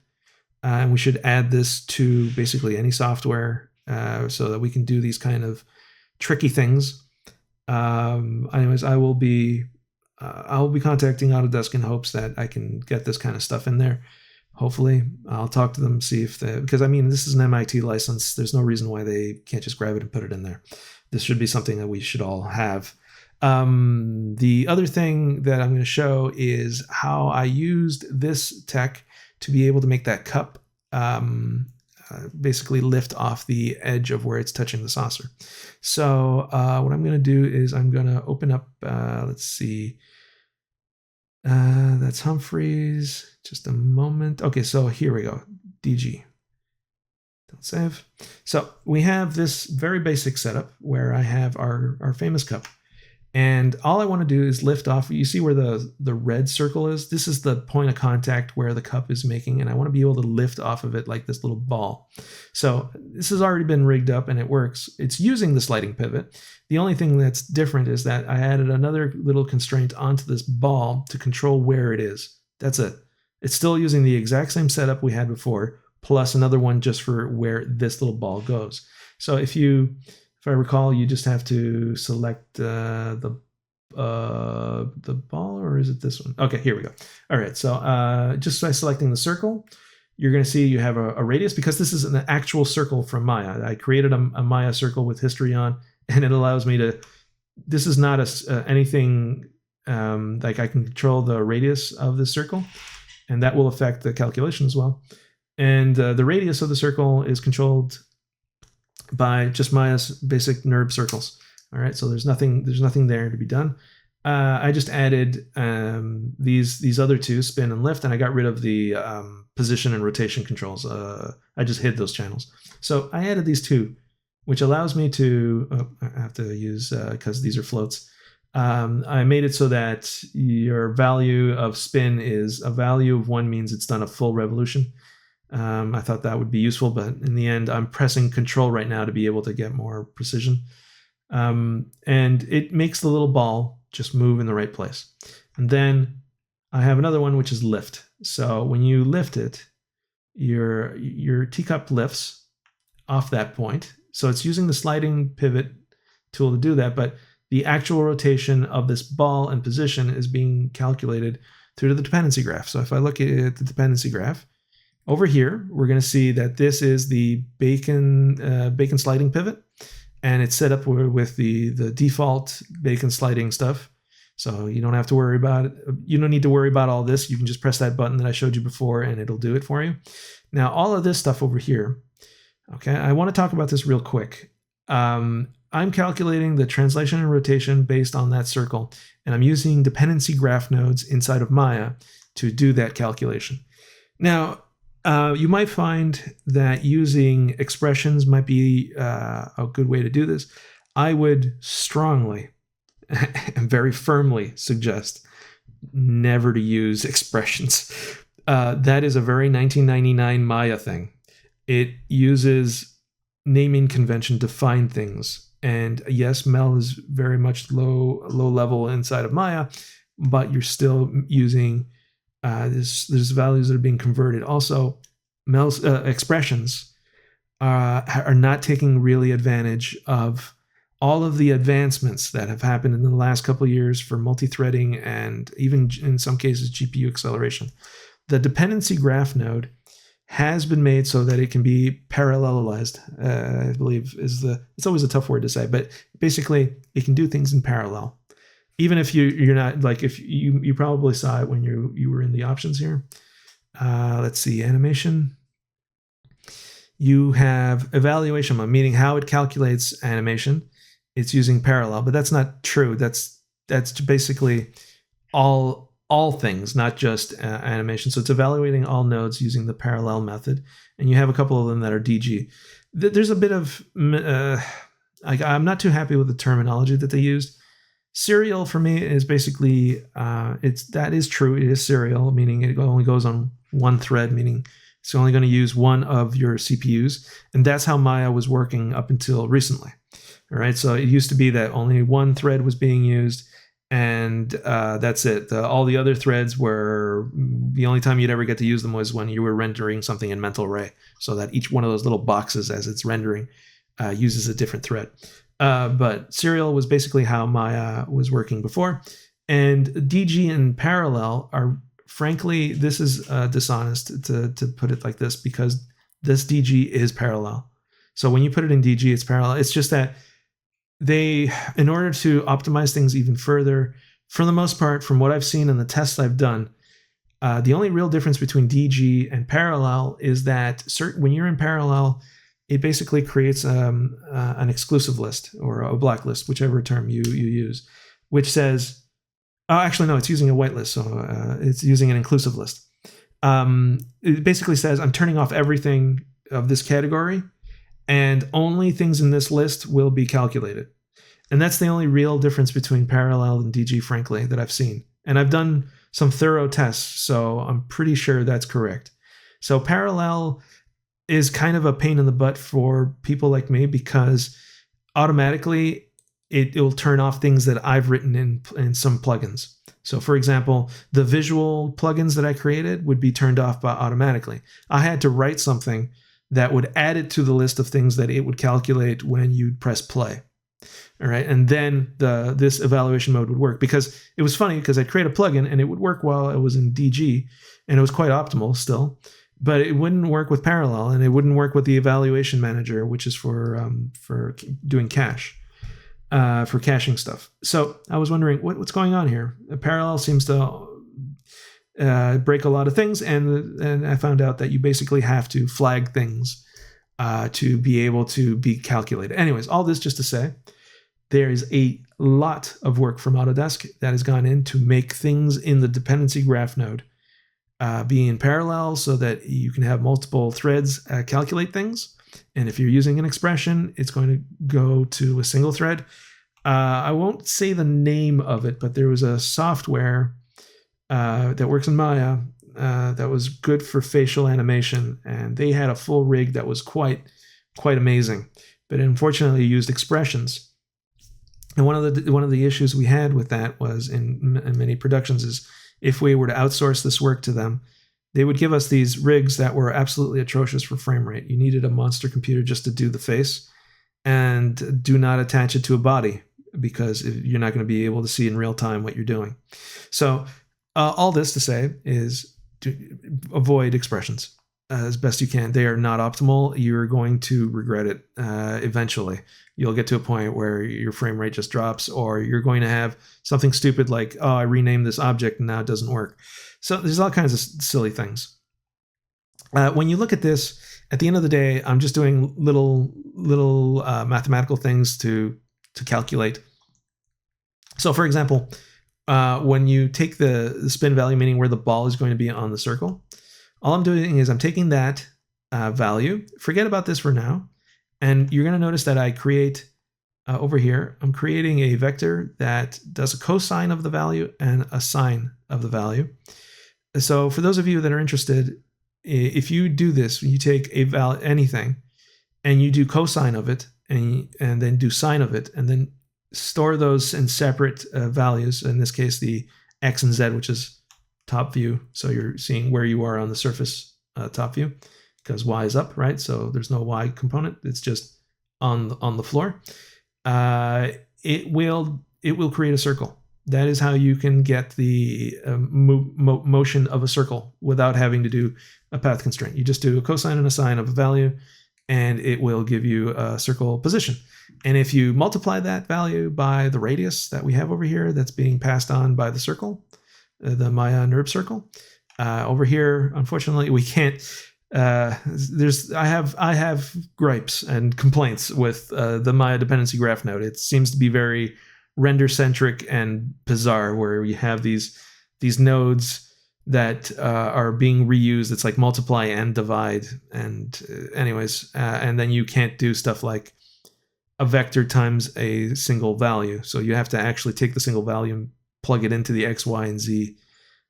and we should add this to basically any software so that we can do these kind of tricky things. Anyways, I'll be contacting Autodesk in hopes that I can get this kind of stuff in there. Hopefully, I'll talk to them, see if because I mean, this is an MIT license. There's no reason why they can't just grab it and put it in there. This should be something that we should all have. The other thing that I'm going to show is how I used this tech to be able to make that cup basically lift off the edge of where it's touching the saucer. So what I'm going to do is I'm going to open up, let's see, that's Humphreys. Just a moment. Okay, so here we go. DG. Don't save. So we have this very basic setup where I have our famous cup. And all I want to do is lift off. You see where the red circle is? This is the point of contact where the cup is making, and I want to be able to lift off of it like this little ball. So this has already been rigged up and it works. It's using the sliding pivot. The only thing that's different is that I added another little constraint onto this ball to control where it is. That's it. It's still using the exact same setup we had before, plus another one just for where this little ball goes. So if I recall, you just have to select the ball, or is it this one? Okay, here we go. All right, so just by selecting the circle, you're going to see you have a radius, because this is an actual circle from Maya. I created a Maya circle with history on, and it allows me to, this is not anything like I can control the radius of the circle, and that will affect the calculation as well. And the radius of the circle is controlled by just Maya's basic NURB circles. All right, so there's nothing there to be done. I just added these other two, spin and lift, and I got rid of the position and rotation controls. I just hid those channels. So I added these two which allows me to, I have to use, because these are floats, I made it so that your value of spin is a value of 1 means it's done a full revolution. I thought that would be useful, but in the end, I'm pressing Control right now to be able to get more precision. And it makes the little ball just move in the right place. And then I have another one, which is lift. So when you lift it, your teacup lifts off that point. So it's using the sliding pivot tool to do that, but the actual rotation of this ball and position is being calculated through the dependency graph. So if I look at the dependency graph, over here, we're going to see that this is the bacon sliding pivot, and it's set up with the default bacon sliding stuff. So you don't have to worry about it. You don't need to worry about all this. You can just press that button that I showed you before, and it'll do it for you. Now, all of this stuff over here, okay, I want to talk about this real quick. I'm calculating the translation and rotation based on that circle, and I'm using dependency graph nodes inside of Maya to do that calculation. Now, you might find that using expressions might be a good way to do this. I would strongly and very firmly suggest never to use expressions. That is a very 1999 Maya thing. It uses naming convention to find things. And yes, Mel is very much low level inside of Maya, but you're still using there's values that are being converted. Also, Mel's expressions are not taking really advantage of all of the advancements that have happened in the last couple of years for multi-threading and even in some cases GPU acceleration. The dependency graph node has been made so that it can be parallelized, I believe it's always a tough word to say, but basically it can do things in parallel. Even if you're not, like, if you probably saw it when you were in the options here. Let's see, animation. You have evaluation mode, meaning how it calculates animation. It's using parallel, but that's not true. That's basically all things, not just animation. So it's evaluating all nodes using the parallel method, and you have a couple of them that are DG. There's a bit of I'm not too happy with the terminology that they used. Serial for me is basically that is true. It is serial, meaning it only goes on one thread, meaning it's only going to use one of your CPUs, and that's how Maya was working up until recently. All right, so it used to be that only one thread was being used, and that's it. All the other threads were, the only time you'd ever get to use them was when you were rendering something in mental array, so that each one of those little boxes as it's rendering uses a different thread. But serial was basically how Maya was working before, and DG and parallel are, frankly, this is dishonest to put it like this, because this DG is parallel. So when you put it in DG, it's parallel. It's just that they, in order to optimize things even further, for the most part, from what I've seen in the tests I've done, the only real difference between DG and parallel is that when you're in parallel, it basically creates an exclusive list or a blacklist, whichever term you use, which says, actually, no, it's using a whitelist, so it's using an inclusive list. It basically says, I'm turning off everything of this category, and only things in this list will be calculated. And that's the only real difference between parallel and DG, frankly, that I've seen. And I've done some thorough tests, so I'm pretty sure that's correct. So parallel is kind of a pain in the butt for people like me, because automatically it will turn off things that I've written in some plugins. So for example, the visual plugins that I created would be turned off automatically. I had to write something that would add it to the list of things that it would calculate when you press play. All right, and then this evaluation mode would work, because it was funny, because I'd create a plugin and it would work while it was in DG, and it was quite optimal still, but it wouldn't work with parallel, and it wouldn't work with the evaluation manager, which is for doing cache, for caching stuff. So I was wondering what's going on here. Parallel seems to break a lot of things, and I found out that you basically have to flag things to be able to be calculated. Anyways, all this just to say, there is a lot of work from Autodesk that has gone in to make things in the dependency graph node be in parallel, so that you can have multiple threads calculate things. And if you're using an expression, it's going to go to a single thread. I won't say the name of it, but there was a software that works in Maya that was good for facial animation, and they had a full rig that was quite amazing. But unfortunately, used expressions. And one of the issues we had with that was in many productions is if we were to outsource this work to them, they would give us these rigs that were absolutely atrocious for frame rate. You needed a monster computer just to do the face, and do not attach it to a body because you're not going to be able to see in real time what you're doing. So all this to say is to avoid expressions as best you can. They are not optimal. You're going to regret it eventually. You'll get to a point where your frame rate just drops, or you're going to have something stupid like, oh, I renamed this object and now it doesn't work. So there's all kinds of silly things. When you look at this, at the end of the day, I'm just doing little mathematical things to calculate. So for example, when you take the spin value, meaning where the ball is going to be on the circle, all I'm doing is I'm taking that value, forget about this for now, and you're going to notice that I create over here, I'm creating a vector that does a cosine of the value and a sine of the value. So for those of you that are interested, if you do this, you take a value, anything, and you do cosine of it, and then do sine of it, and then store those in separate values, in this case the x and z, which is top view, so you're seeing where you are on the surface top view, because y is up, right? So there's no y component, it's just on the floor. It will create a circle. That is how you can get the motion of a circle without having to do a path constraint. You just do a cosine and a sine of a value, and it will give you a circle position. And if you multiply that value by the radius that we have over here that's being passed on by the circle, the Maya NURB circle, over here, unfortunately, we can't. I have gripes and complaints with the Maya dependency graph node. It seems to be very render centric and bizarre, where you have these nodes that are being reused. It's like multiply and divide, and and then you can't do stuff like a vector times a single value. So you have to actually take the single value and plug it into the x, y, and z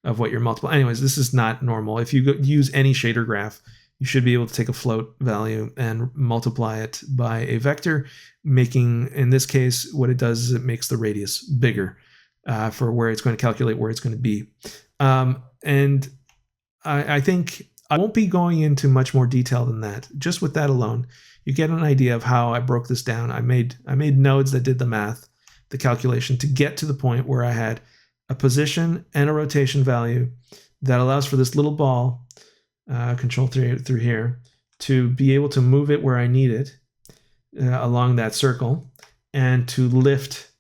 of what you're multiplying. Anyways, this is not normal. If you use any shader graph, you should be able to take a float value and multiply it by a vector, making, in this case, what it does is it makes the radius bigger for where it's going to calculate where it's going to be. And I think I won't be going into much more detail than that. Just with that alone, you get an idea of how I broke this down. I made nodes that did the math, the calculation, to get to the point where I had a position and a rotation value that allows for this little ball, control through here, to be able to move it where I need it along that circle, and to lift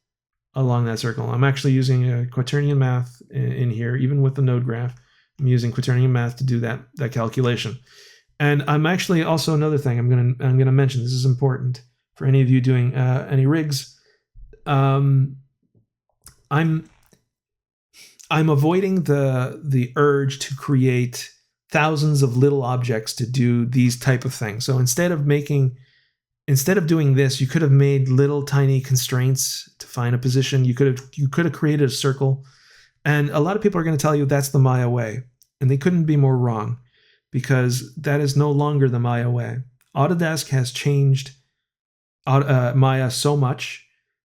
along that circle. I'm actually using a quaternion math in here, even with the node graph. I'm using quaternion math to do that calculation. And I'm actually also, another thing I'm gonna mention, this is important for any of you doing any rigs. I'm avoiding the urge to create thousands of little objects to do these type of things. So instead of doing this, you could have made little tiny constraints to find a position. You could have created a circle. And a lot of people are going to tell you that's the Maya way, and they couldn't be more wrong, because that is no longer the Maya way. Autodesk has changed Maya so much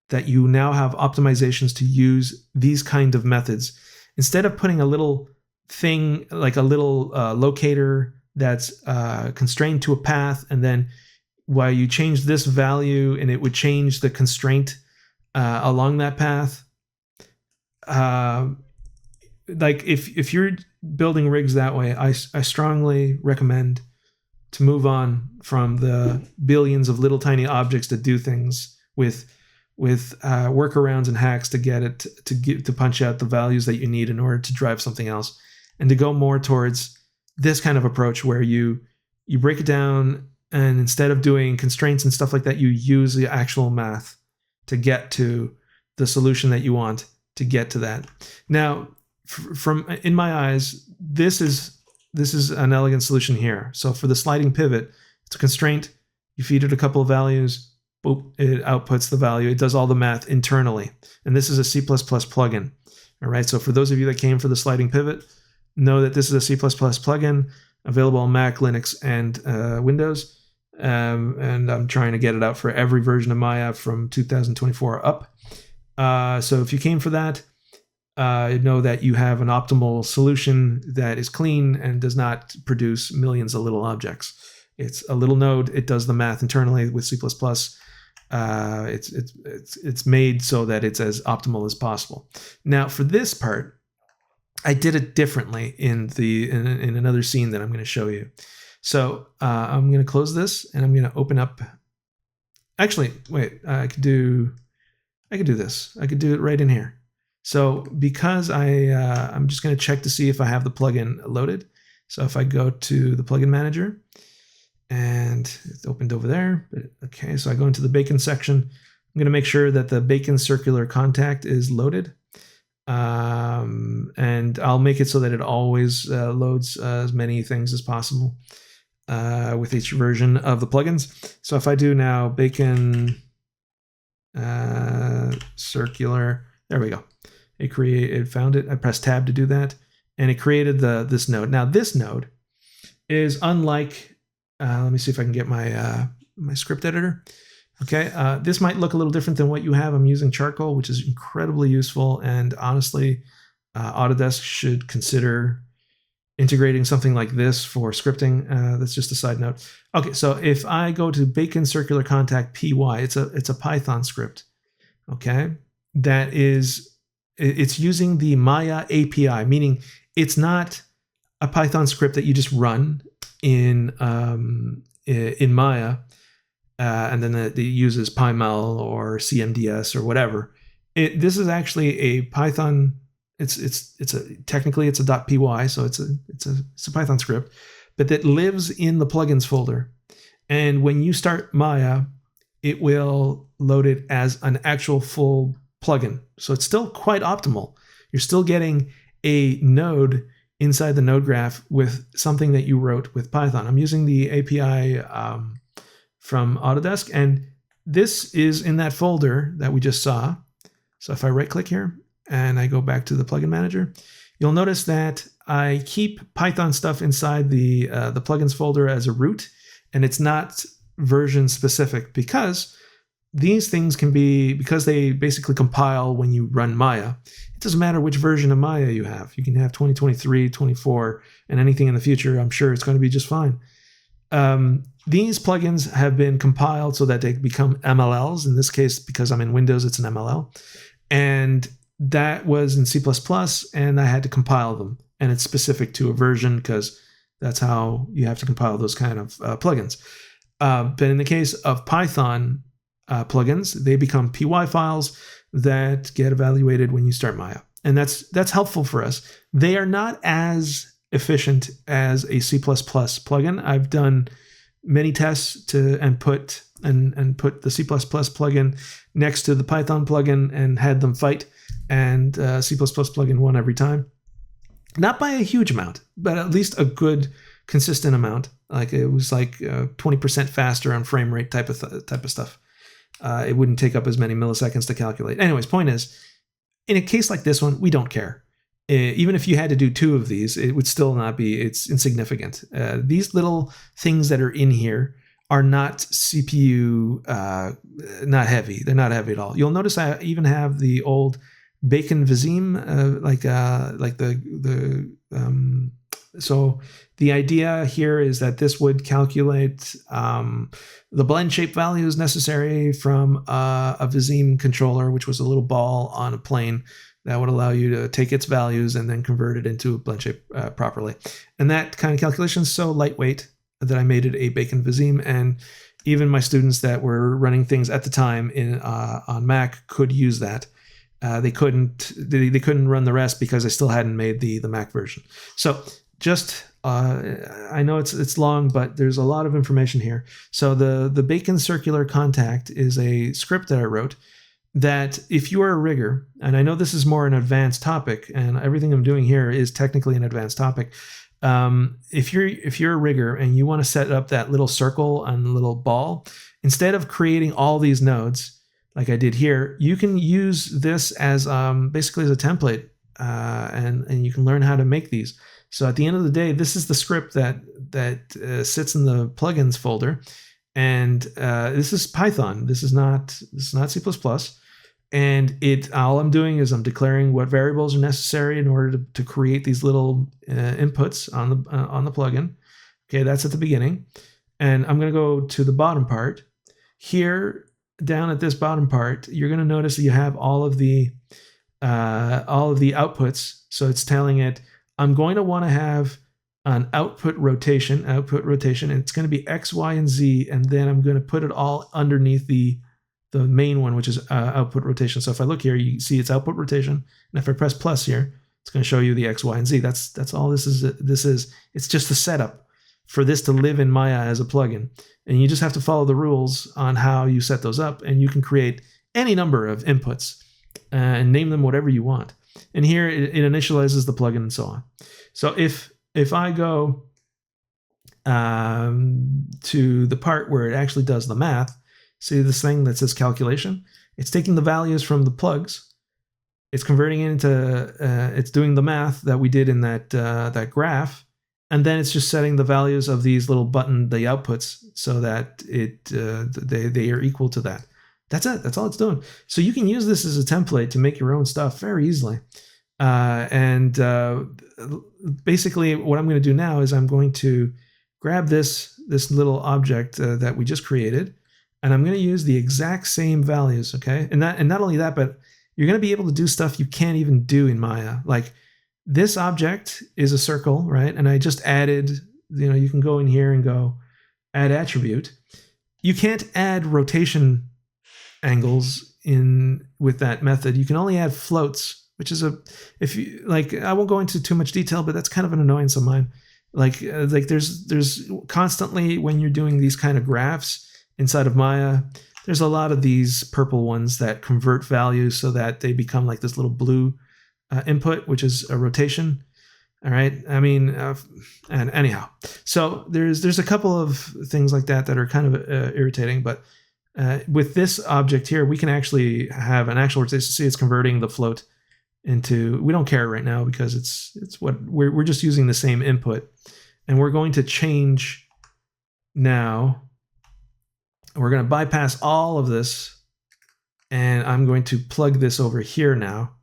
that you now have optimizations to use these kind of methods. Instead of putting a little thing, like a little locator that's constrained to a path, and then while you change this value and it would change the constraint along that path. Like if you're building rigs that way, I strongly recommend to move on from the billions of little tiny objects to do things with workarounds and hacks to get it to punch out the values that you need in order to drive something else, and to go more towards this kind of approach where you break it down, and instead of doing constraints and stuff like that, you use the actual math to get to the solution that you want to get to that. Now, from in my eyes, this is an elegant solution here. So for the sliding pivot, it's a constraint You feed it a couple of values, boop, it outputs the value. It does all the math internally. And this is a C++ plugin. All right, so for those of you that came for the sliding pivot, know that this is a C++ plugin available on Mac, Linux, and Windows. And I'm trying to get it out for every version of Maya from 2024 up. So if you came for that, know that you have an optimal solution that is clean and does not produce millions of little objects. It's a little node. It does the math internally with C++. It's made so that it's as optimal as possible. Now, for this part, I did it differently in another scene that I'm going to show you. So I'm going to close this and I'm going to open up. Actually, wait. I could do this. I could do it right in here. So because I'm just going to check to see if I have the plugin loaded. So if I go to the plugin manager. And it's opened over there. But okay, so I go into the bacon section. I'm going to make sure that the bacon circular contact is loaded. And I'll make it so that it always loads as many things as possible with each version of the plugins. So if I do now bacon circular, there we go. It found it. I pressed tab to do that. And it created this node. Now this node is unlike... let me see if I can get my my script editor. Okay, this might look a little different than what you have. I'm using charcoal, which is incredibly useful, and honestly, Autodesk should consider integrating something like this for scripting. That's just a side note. Okay, so if I go to bacon circular contact py, it's a Python script. Okay, it's using the Maya API, meaning it's not a Python script that you just run in Maya, and then it uses PyML or CMDS or whatever. This is actually a Python. Technically it's a .py, so it's a Python script, but that lives in the plugins folder. And when you start Maya, it will load it as an actual full plugin. So it's still quite optimal. You're still getting a node inside the node graph with something that you wrote with Python. I'm using the API from Autodesk, and this is in that folder that we just saw. So if I right click here and I go back to the plugin manager, you'll notice that I keep Python stuff inside the plugins folder as a root, and it's not version specific because these things can be, because they basically compile when you run Maya. It doesn't matter which version of Maya you have. You can have 2023, 24, and anything in the future. I'm sure it's going to be just fine. These plugins have been compiled so that they become MLLs. In this case, because I'm in Windows, it's an MLL. And that was in C++, and I had to compile them. And it's specific to a version because that's how you have to compile those kind of plugins. But in the case of Python plugins, they become PY files that get evaluated when you start Maya. And that's helpful for us. They are not as efficient as a C++ plugin. I've done many tests and put the C++ plugin next to the Python plugin and had them fight, and C++ plugin won every time. Not by a huge amount, but at least a good consistent amount. Like it was like 20% faster on frame rate type of stuff. It wouldn't take up as many milliseconds to calculate. Anyways, point is, in a case like this one, we don't care. Even if you had to do 2 of these, it would still not be, it's insignificant. These little things that are in here are not CPU, not heavy. They're not heavy at all. You'll notice I even have the old bacon Vizim, so the idea here is that this would calculate the blend shape values necessary from a Vizim controller, which was a little ball on a plane that would allow you to take its values and then convert it into a blend shape properly. And that kind of calculation is so lightweight that I made it a bacon Vizim, and even my students that were running things at the time on Mac could use that. They couldn't run the rest because I still hadn't made the Mac version. So just I know it's long, but there's a lot of information here. So the bacon circular contact is a script that I wrote that if you are a rigger, and I know this is more an advanced topic, and everything I'm doing here is technically an advanced topic, If you're a rigger and you want to set up that little circle and little ball, instead of creating all these nodes like I did here, you can use this as basically as a template, and you can learn how to make these. So at the end of the day, this is the script that sits in the plugins folder, and this is Python. This is not C++. And all I'm doing is I'm declaring what variables are necessary in order to create these little inputs on the plugin. Okay, that's at the beginning. And I'm going to go to the bottom part. Here, down at this bottom part, you're going to notice that you have all of the outputs. So it's telling it, I'm going to want to have an output rotation, and it's going to be X, Y, and Z, and then I'm going to put it all underneath the main one, which is output rotation. So if I look here, you see it's output rotation, and if I press plus here, it's going to show you the X, Y, and Z. That's all this is. It's just the setup for this to live in Maya as a plugin, and you just have to follow the rules on how you set those up, and you can create any number of inputs and name them whatever you want. And here it initializes the plugin and so on. So if I go to the part where it actually does the math, see this thing that says calculation? It's taking the values from the plugs, it's converting it into, it's doing the math that we did in that graph, and then it's just setting the values of these little the outputs, so that they are equal to that. That's it. That's all it's doing. So you can use this as a template to make your own stuff very easily. Basically, what I'm going to do now is I'm going to grab this little object that we just created, and I'm going to use the exact same values. Okay, and not only that, but you're going to be able to do stuff you can't even do in Maya. Like this object is a circle, right? And I just added. You can go in here and go add attribute. You can't add rotation angles in with that method. You can only add floats, which is I won't go into too much detail, but that's kind of an annoyance of mine. Like there's constantly, when you're doing these kind of graphs inside of Maya, there's a lot of these purple ones that convert values so that they become like this little blue input, which is a rotation. All right. I mean, and anyhow, so there's a couple of things like that are kind of irritating, but with this object here, we can actually have an actual rotation. See, it's converting the float into, we don't care right now because it's what we're just using the same input, and we're going to change now. We're going to bypass all of this, and I'm going to plug this over here now.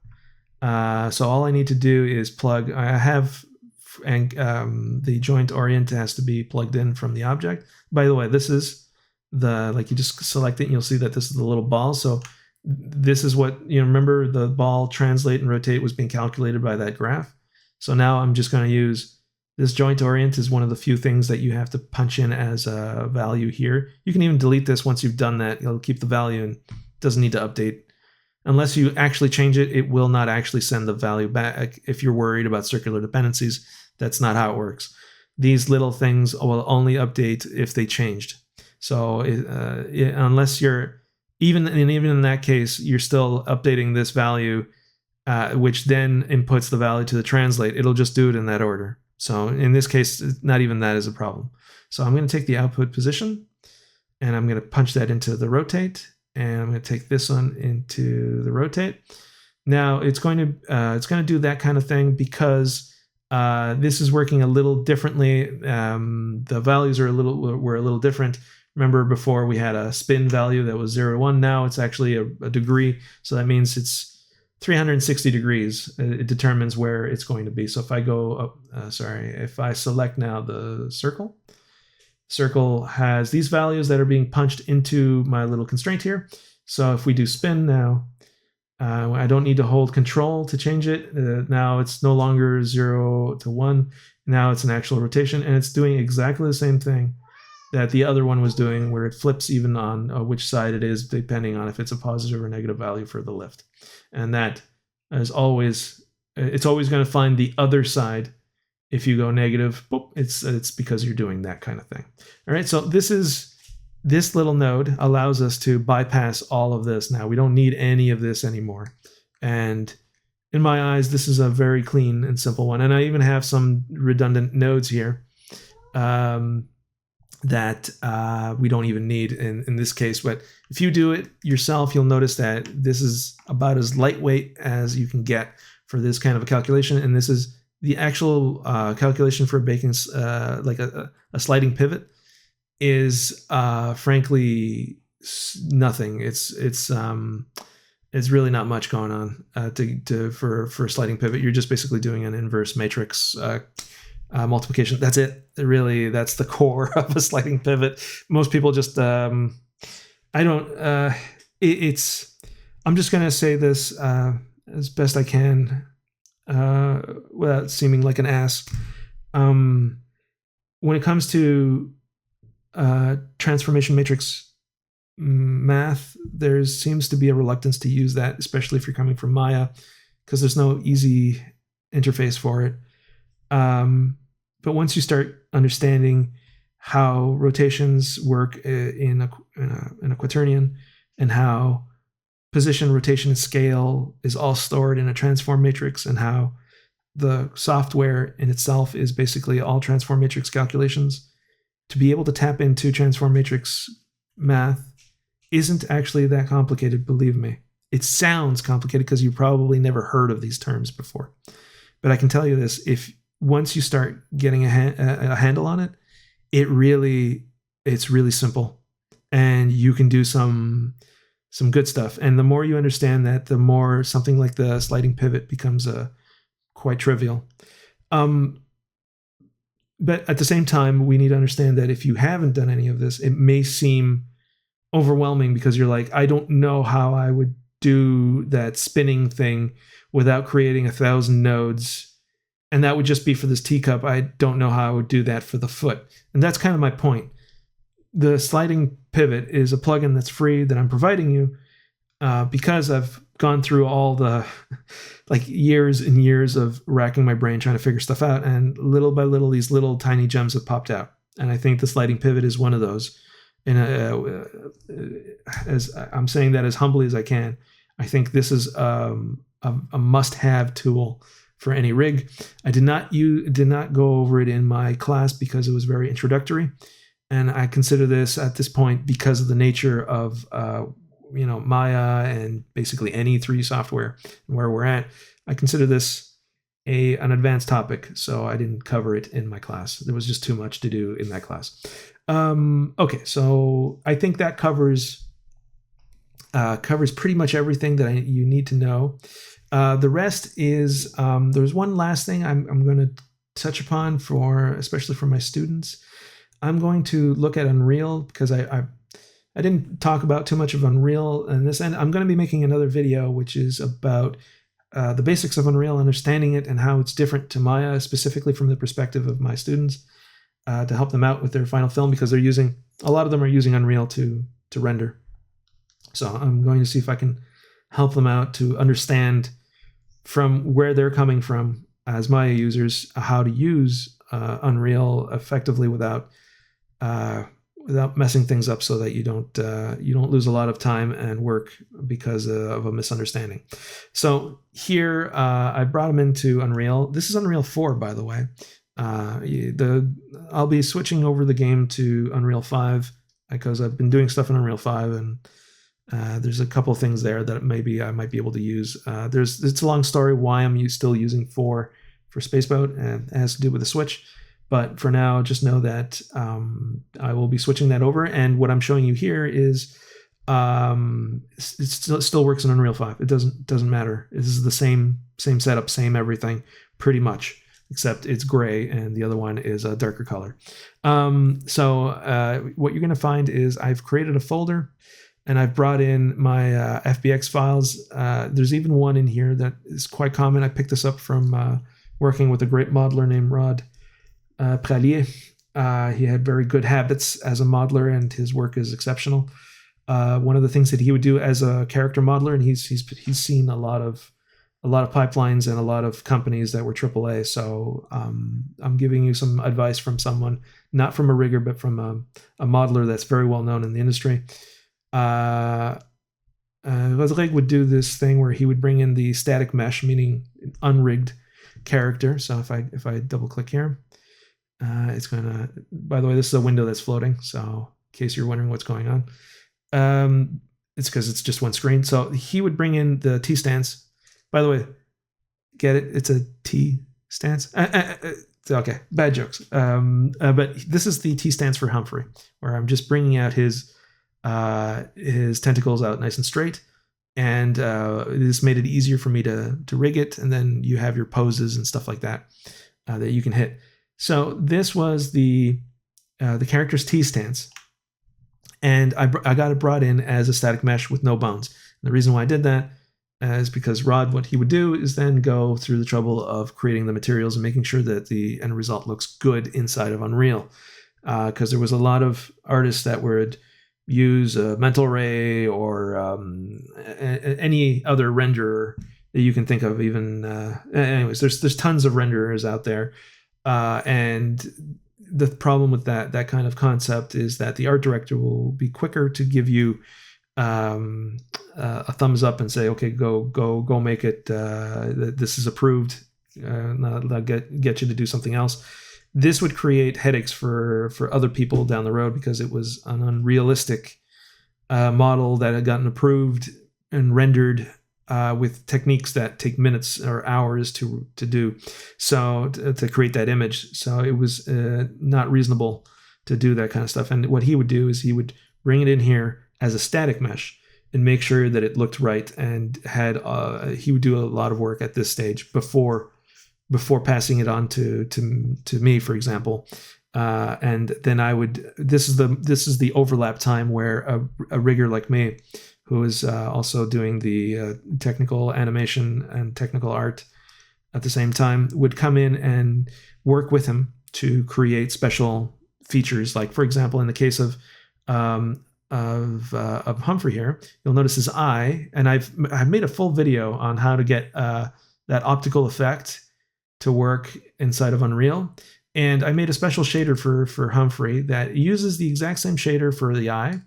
So all I need to do is plug. I have, and the joint orient has to be plugged in from the object. By the way, this is you just select it and you'll see that this is the little ball. So this is what, remember the ball translate and rotate was being calculated by that graph. So now I'm just going to use this joint orient is one of the few things that you have to punch in as a value here. You can even delete this once you've done that. It'll keep the value and doesn't need to update. Unless you actually change it, it will not actually send the value back. If you're worried about circular dependencies, that's not how it works. These little things will only update if they changed. So unless you're, even in that case, you're still updating this value, which then inputs the value to the translate. It'll just do it in that order. So in this case, not even that is a problem. So I'm going to take the output position, and I'm going to punch that into the rotate, and I'm going to take this one into the rotate. Now it's going to do that kind of thing because this is working a little differently. The values were a little different. Remember before we had a spin value that was 0 to 1. Now it's actually a degree. So that means it's 360 degrees. It determines where it's going to be. So if I go up, if I select now the circle has these values that are being punched into my little constraint here. So if we do spin now, I don't need to hold control to change it. Now it's no longer 0 to 1. Now it's an actual rotation, and it's doing exactly the same thing that the other one was doing, where it flips even on which side it is, depending on if it's a positive or negative value for the lift. And that is always, it's always going to find the other side. If you go negative, boop, it's because you're doing that kind of thing. All right, so this little node allows us to bypass all of this. Now we don't need any of this anymore, and in my eyes, this is a very clean and simple one. And I even have some redundant nodes here that we don't even need in this case. But if you do it yourself, you'll notice that this is about as lightweight as you can get for this kind of a calculation. And this is the actual calculation for making like a sliding pivot is frankly nothing. It's really not much going on for a sliding pivot. You're just basically doing an inverse matrix multiplication. That's it. Really, that's the core of a sliding pivot. Most people just I'm just gonna say this as best I can without seeming like an ass. When it comes to transformation matrix math, there seems to be a reluctance to use that, especially if you're coming from Maya, because there's no easy interface for it. But once you start understanding how rotations work in a quaternion, and how position, rotation, and scale is all stored in a transform matrix, and how the software in itself is basically all transform matrix calculations, to be able to tap into transform matrix math isn't actually that complicated, believe me. It sounds complicated because you probably never heard of these terms before. But I can tell you this, if once you start getting a handle on it, it's really simple, and you can do some good stuff. And the more you understand that, the more something like the sliding pivot becomes quite trivial. But at the same time, we need to understand that if you haven't done any of this, it may seem overwhelming because you're like, I don't know how I would do that spinning thing without creating 1,000 nodes. And that would just be for this teacup. I don't know how I would do that for the foot. And that's kind of my point. The sliding pivot is a plugin that's free that I'm providing you because I've gone through all the like years and years of racking my brain trying to figure stuff out. And little by little, these little tiny gems have popped out. And I think the sliding pivot is one of those. And as I'm saying that as humbly as I can, I think this is a must-have tool for any rig. I did not go over it in my class because it was very introductory, and I consider this at this point, because of the nature of Maya and basically any 3D software and where we're at, I consider this an advanced topic, so I didn't cover it in my class. There was just too much to do in that class. Okay, so I think that covers pretty much everything that you need to know. The rest is there's one last thing I'm going to touch upon especially for my students. I'm going to look at Unreal because I didn't talk about too much of Unreal in this, and I'm going to be making another video which is about the basics of Unreal, understanding it and how it's different to Maya, specifically from the perspective of my students, to help them out with their final film, because a lot of them are using Unreal to render. So I'm going to see if I can help them out to understand from where they're coming from as Maya users, how to use Unreal effectively without messing things up, so that you don't lose a lot of time and work because of a misunderstanding. So here I brought them into Unreal. This is Unreal 4, by the way. I'll be switching over the game to Unreal 5 because I've been doing stuff in Unreal 5, and there's a couple of things there that maybe I might be able to use. It's a long story why I'm still using 4 for Spaceboat, and it has to do with the Switch. But for now, just know that I will be switching that over. And what I'm showing you here is it still works in Unreal 5. It doesn't matter. This is the same setup, same everything, pretty much, except it's gray and the other one is a darker color. So what you're going to find is I've created a folder, and I've brought in my FBX files. There's even one in here that is quite common. I picked this up from working with a great modeler named Rod Pralier. He had very good habits as a modeler, and his work is exceptional. One of the things that he would do as a character modeler, and he's seen a lot of pipelines and a lot of companies that were AAA. So I'm giving you some advice from someone, not from a rigger, but from a modeler that's very well known in the industry. Bezier would do this thing where he would bring in the static mesh, meaning an unrigged character. So if I double click here, it's gonna. By the way, this is a window that's floating. So in case you're wondering what's going on, it's because it's just one screen. So he would bring in the T stance. By the way, get it? It's a T stance. Okay, bad jokes. But this is the T stance for Humphrey, where I'm just bringing out his tentacles out nice and straight, and this made it easier for me to rig it. And then you have your poses and stuff like that that you can hit. So this was the character's T stance, and I got it brought in as a static mesh with no bones. And the reason why I did that is because Rod, what he would do is then go through the trouble of creating the materials and making sure that the end result looks good inside of Unreal. Because there was a lot of artists that would use a mental ray or any other renderer that you can think of. Even anyways, there's tons of renderers out there, and the problem with that kind of concept is that the art director will be quicker to give you a thumbs up and say, okay, go make it. This is approved. I'll get you to do something else. This would create headaches for other people down the road because it was an unrealistic model that had gotten approved and rendered with techniques that take minutes or hours to do. So to create that image, so it was not reasonable to do that kind of stuff. And what he would do is he would bring it in here as a static mesh and make sure that it looked right, and had he would do a lot of work at this stage before passing it on to me, for example. And then I would, this is the overlap time where a rigger like me, who is also doing the technical animation and technical art at the same time, would come in and work with him to create special features. Like, for example, in the case of Humphrey here, you'll notice his eye, and I've made a full video on how to get that optical effect to work inside of Unreal. And I made a special shader for Humphrey that uses the exact same shader for the eye,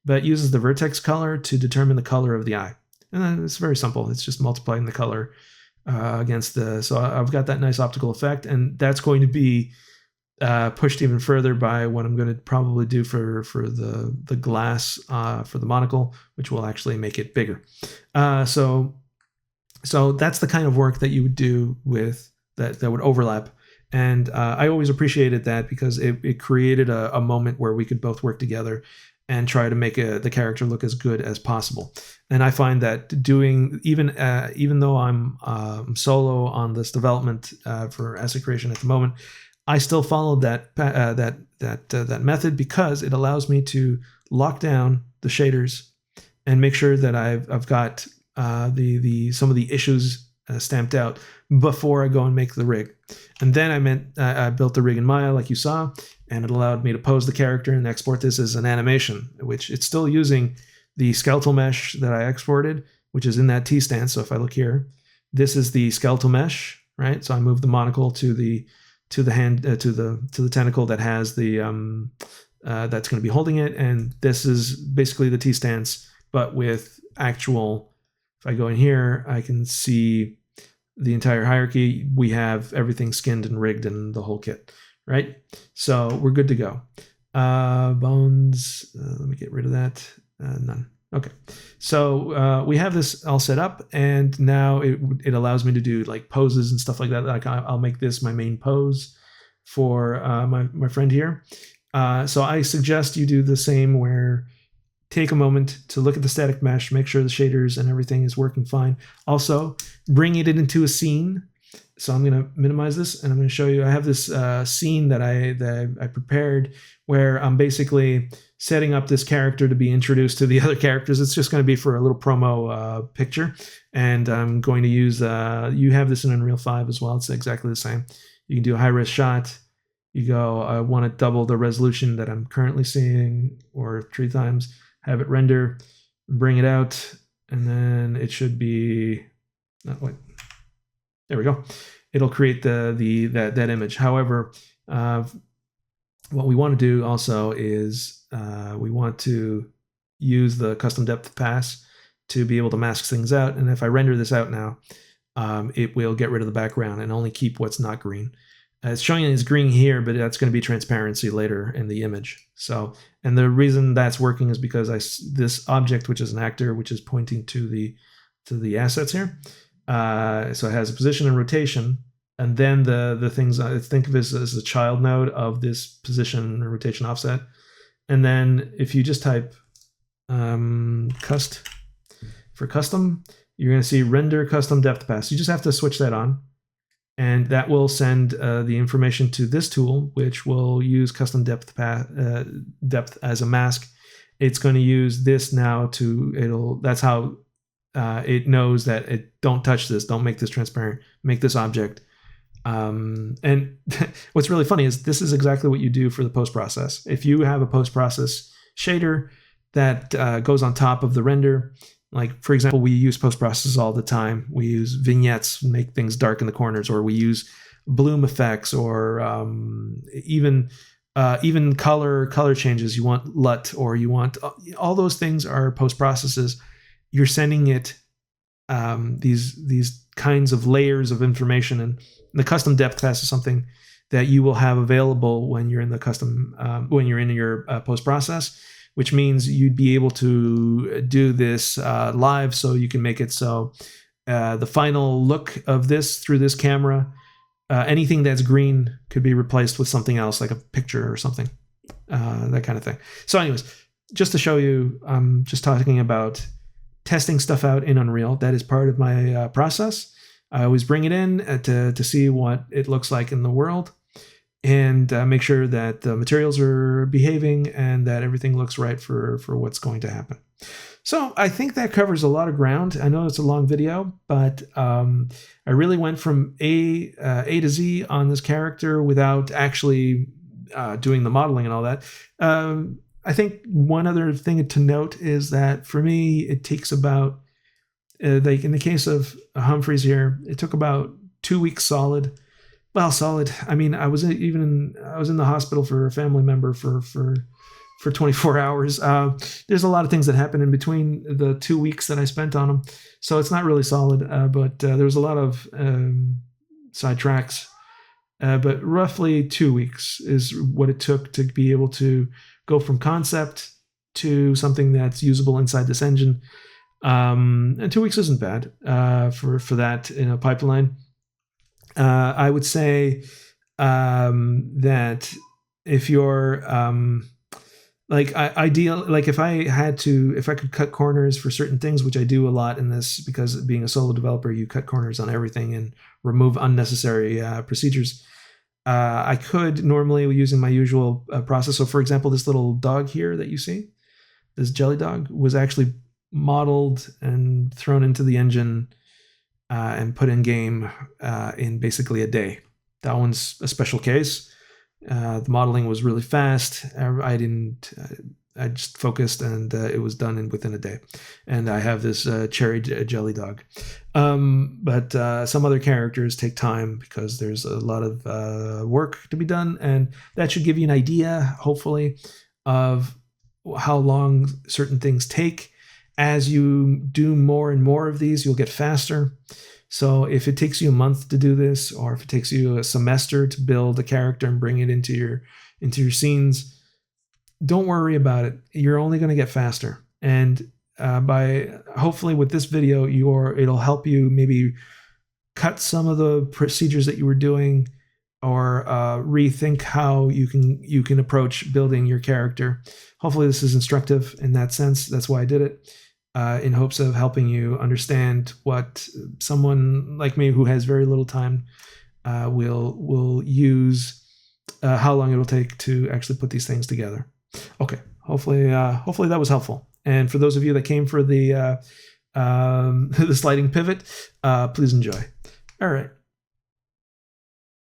but uses the vertex color to determine the color of the eye. And then it's very simple. It's just multiplying the color against so I've got that nice optical effect, and that's going to be pushed even further by what I'm going to probably do for the glass for the monocle, which will actually make it bigger. So that's the kind of work that you would do with that would overlap. And I always appreciated that because it created a moment where we could both work together and try to make the character look as good as possible. And I find that doing, even though I'm solo on this development for asset creation at the moment, I still followed that method because it allows me to lock down the shaders and make sure that I've got some of the issues stamped out before I go and make the rig. And then I built the rig in Maya, like you saw, and it allowed me to pose the character and export this as an animation, which it's still using the skeletal mesh that I exported, which is in that T stance. So if I look here, this is the skeletal mesh, right? So I move the monocle to the hand to the tentacle that has the that's going to be holding it, and this is basically the T stance, but with actual. If I go in here, I can see the entire hierarchy. We have everything skinned and rigged and the whole kit, right? So we're good to go. Bones, let me get rid of that. None. Okay. So we have this all set up, and now it allows me to do like poses and stuff like that. Like I'll make this my main pose for my friend here. So I suggest you do the same, where take a moment to look at the static mesh, make sure the shaders and everything is working fine. Also, bring it into a scene. So I'm going to minimize this, and I'm going to show you. I have this scene that I prepared where I'm basically setting up this character to be introduced to the other characters. It's just going to be for a little promo picture, and I'm going to use. You have this in Unreal 5 as well. It's exactly the same. You can do a high-res shot. You go, I want to double the resolution that I'm currently seeing, or 3 times. Have it render, bring it out, and then it should be. Wait. There we go. It'll create that image. However, what we want to do also is we want to use the custom depth pass to be able to mask things out. And if I render this out now, it will get rid of the background and only keep what's not green. It's showing it's green here, but that's going to be transparency later in the image. So, and the reason that's working is because this object, which is an actor, which is pointing to the assets here. So it has a position and rotation, and then the things I think of as a child node of this position and rotation offset. And then if you just type for custom, you're going to see render custom depth path. You just have to switch that on. And that will send the information to this tool, which will use custom depth as a mask. It's going to use this now that's how it knows that don't touch this, don't make this transparent, make this object. And what's really funny is this is exactly what you do for the post-process. If you have a post-process shader that goes on top of the render, like, for example, we use post-processes all the time. We use vignettes, make things dark in the corners, or we use bloom effects, or even color changes. You want LUT, or you want all those things are post-processes. You're sending it these kinds of layers of information, and the custom depth class is something that you will have available when you're in the custom when you're in your post-process, which means you'd be able to do this live, so you can make it so the final look of this through this camera, anything that's green could be replaced with something else, like a picture or something, that kind of thing. So anyways, just to show you, I'm just talking about testing stuff out in Unreal. That is part of my process. I always bring it in to see what it looks like in the world, and make sure that the materials are behaving and that everything looks right for what's going to happen. So I think that covers a lot of ground. I know it's a long video, but I really went from A to Z on this character without actually doing the modeling and all that. I think one other thing to note is that for me, it takes about, like in the case of Humphreys here, it took about 2 weeks solid. Well, solid. I mean, I was in the hospital for a family member for 24 hours. There's a lot of things that happened in between the 2 weeks that I spent on them, so it's not really solid. But there was a lot of sidetracks. But roughly 2 weeks is what it took to be able to go from concept to something that's usable inside this engine. And 2 weeks isn't bad for that in a pipeline. I would say that if you're if I could cut corners for certain things, which I do a lot in this, because being a solo developer, you cut corners on everything and remove unnecessary procedures. I could normally, using my usual process. So for example, this little dog here that you see, this jelly dog, was actually modeled and thrown into the engine and put in game in basically a day. That one's a special case. The modeling was really fast. I just focused, and it was done within a day. And I have this cherry jelly dog. But some other characters take time because there's a lot of work to be done, and that should give you an idea, hopefully, of how long certain things take. As you do more and more of these, you'll get faster. So if it takes you a month to do this, or if it takes you a semester to build a character and bring it into your scenes, don't worry about it. You're only going to get faster. And hopefully with this video, it'll help you maybe cut some of the procedures that you were doing, or rethink how you can approach building your character. Hopefully this is instructive in that sense. That's why I did it, in hopes of helping you understand what someone like me who has very little time will use, how long it'll take to actually put these things together. Okay, hopefully that was helpful. And for those of you that came for the sliding pivot, please enjoy. All right.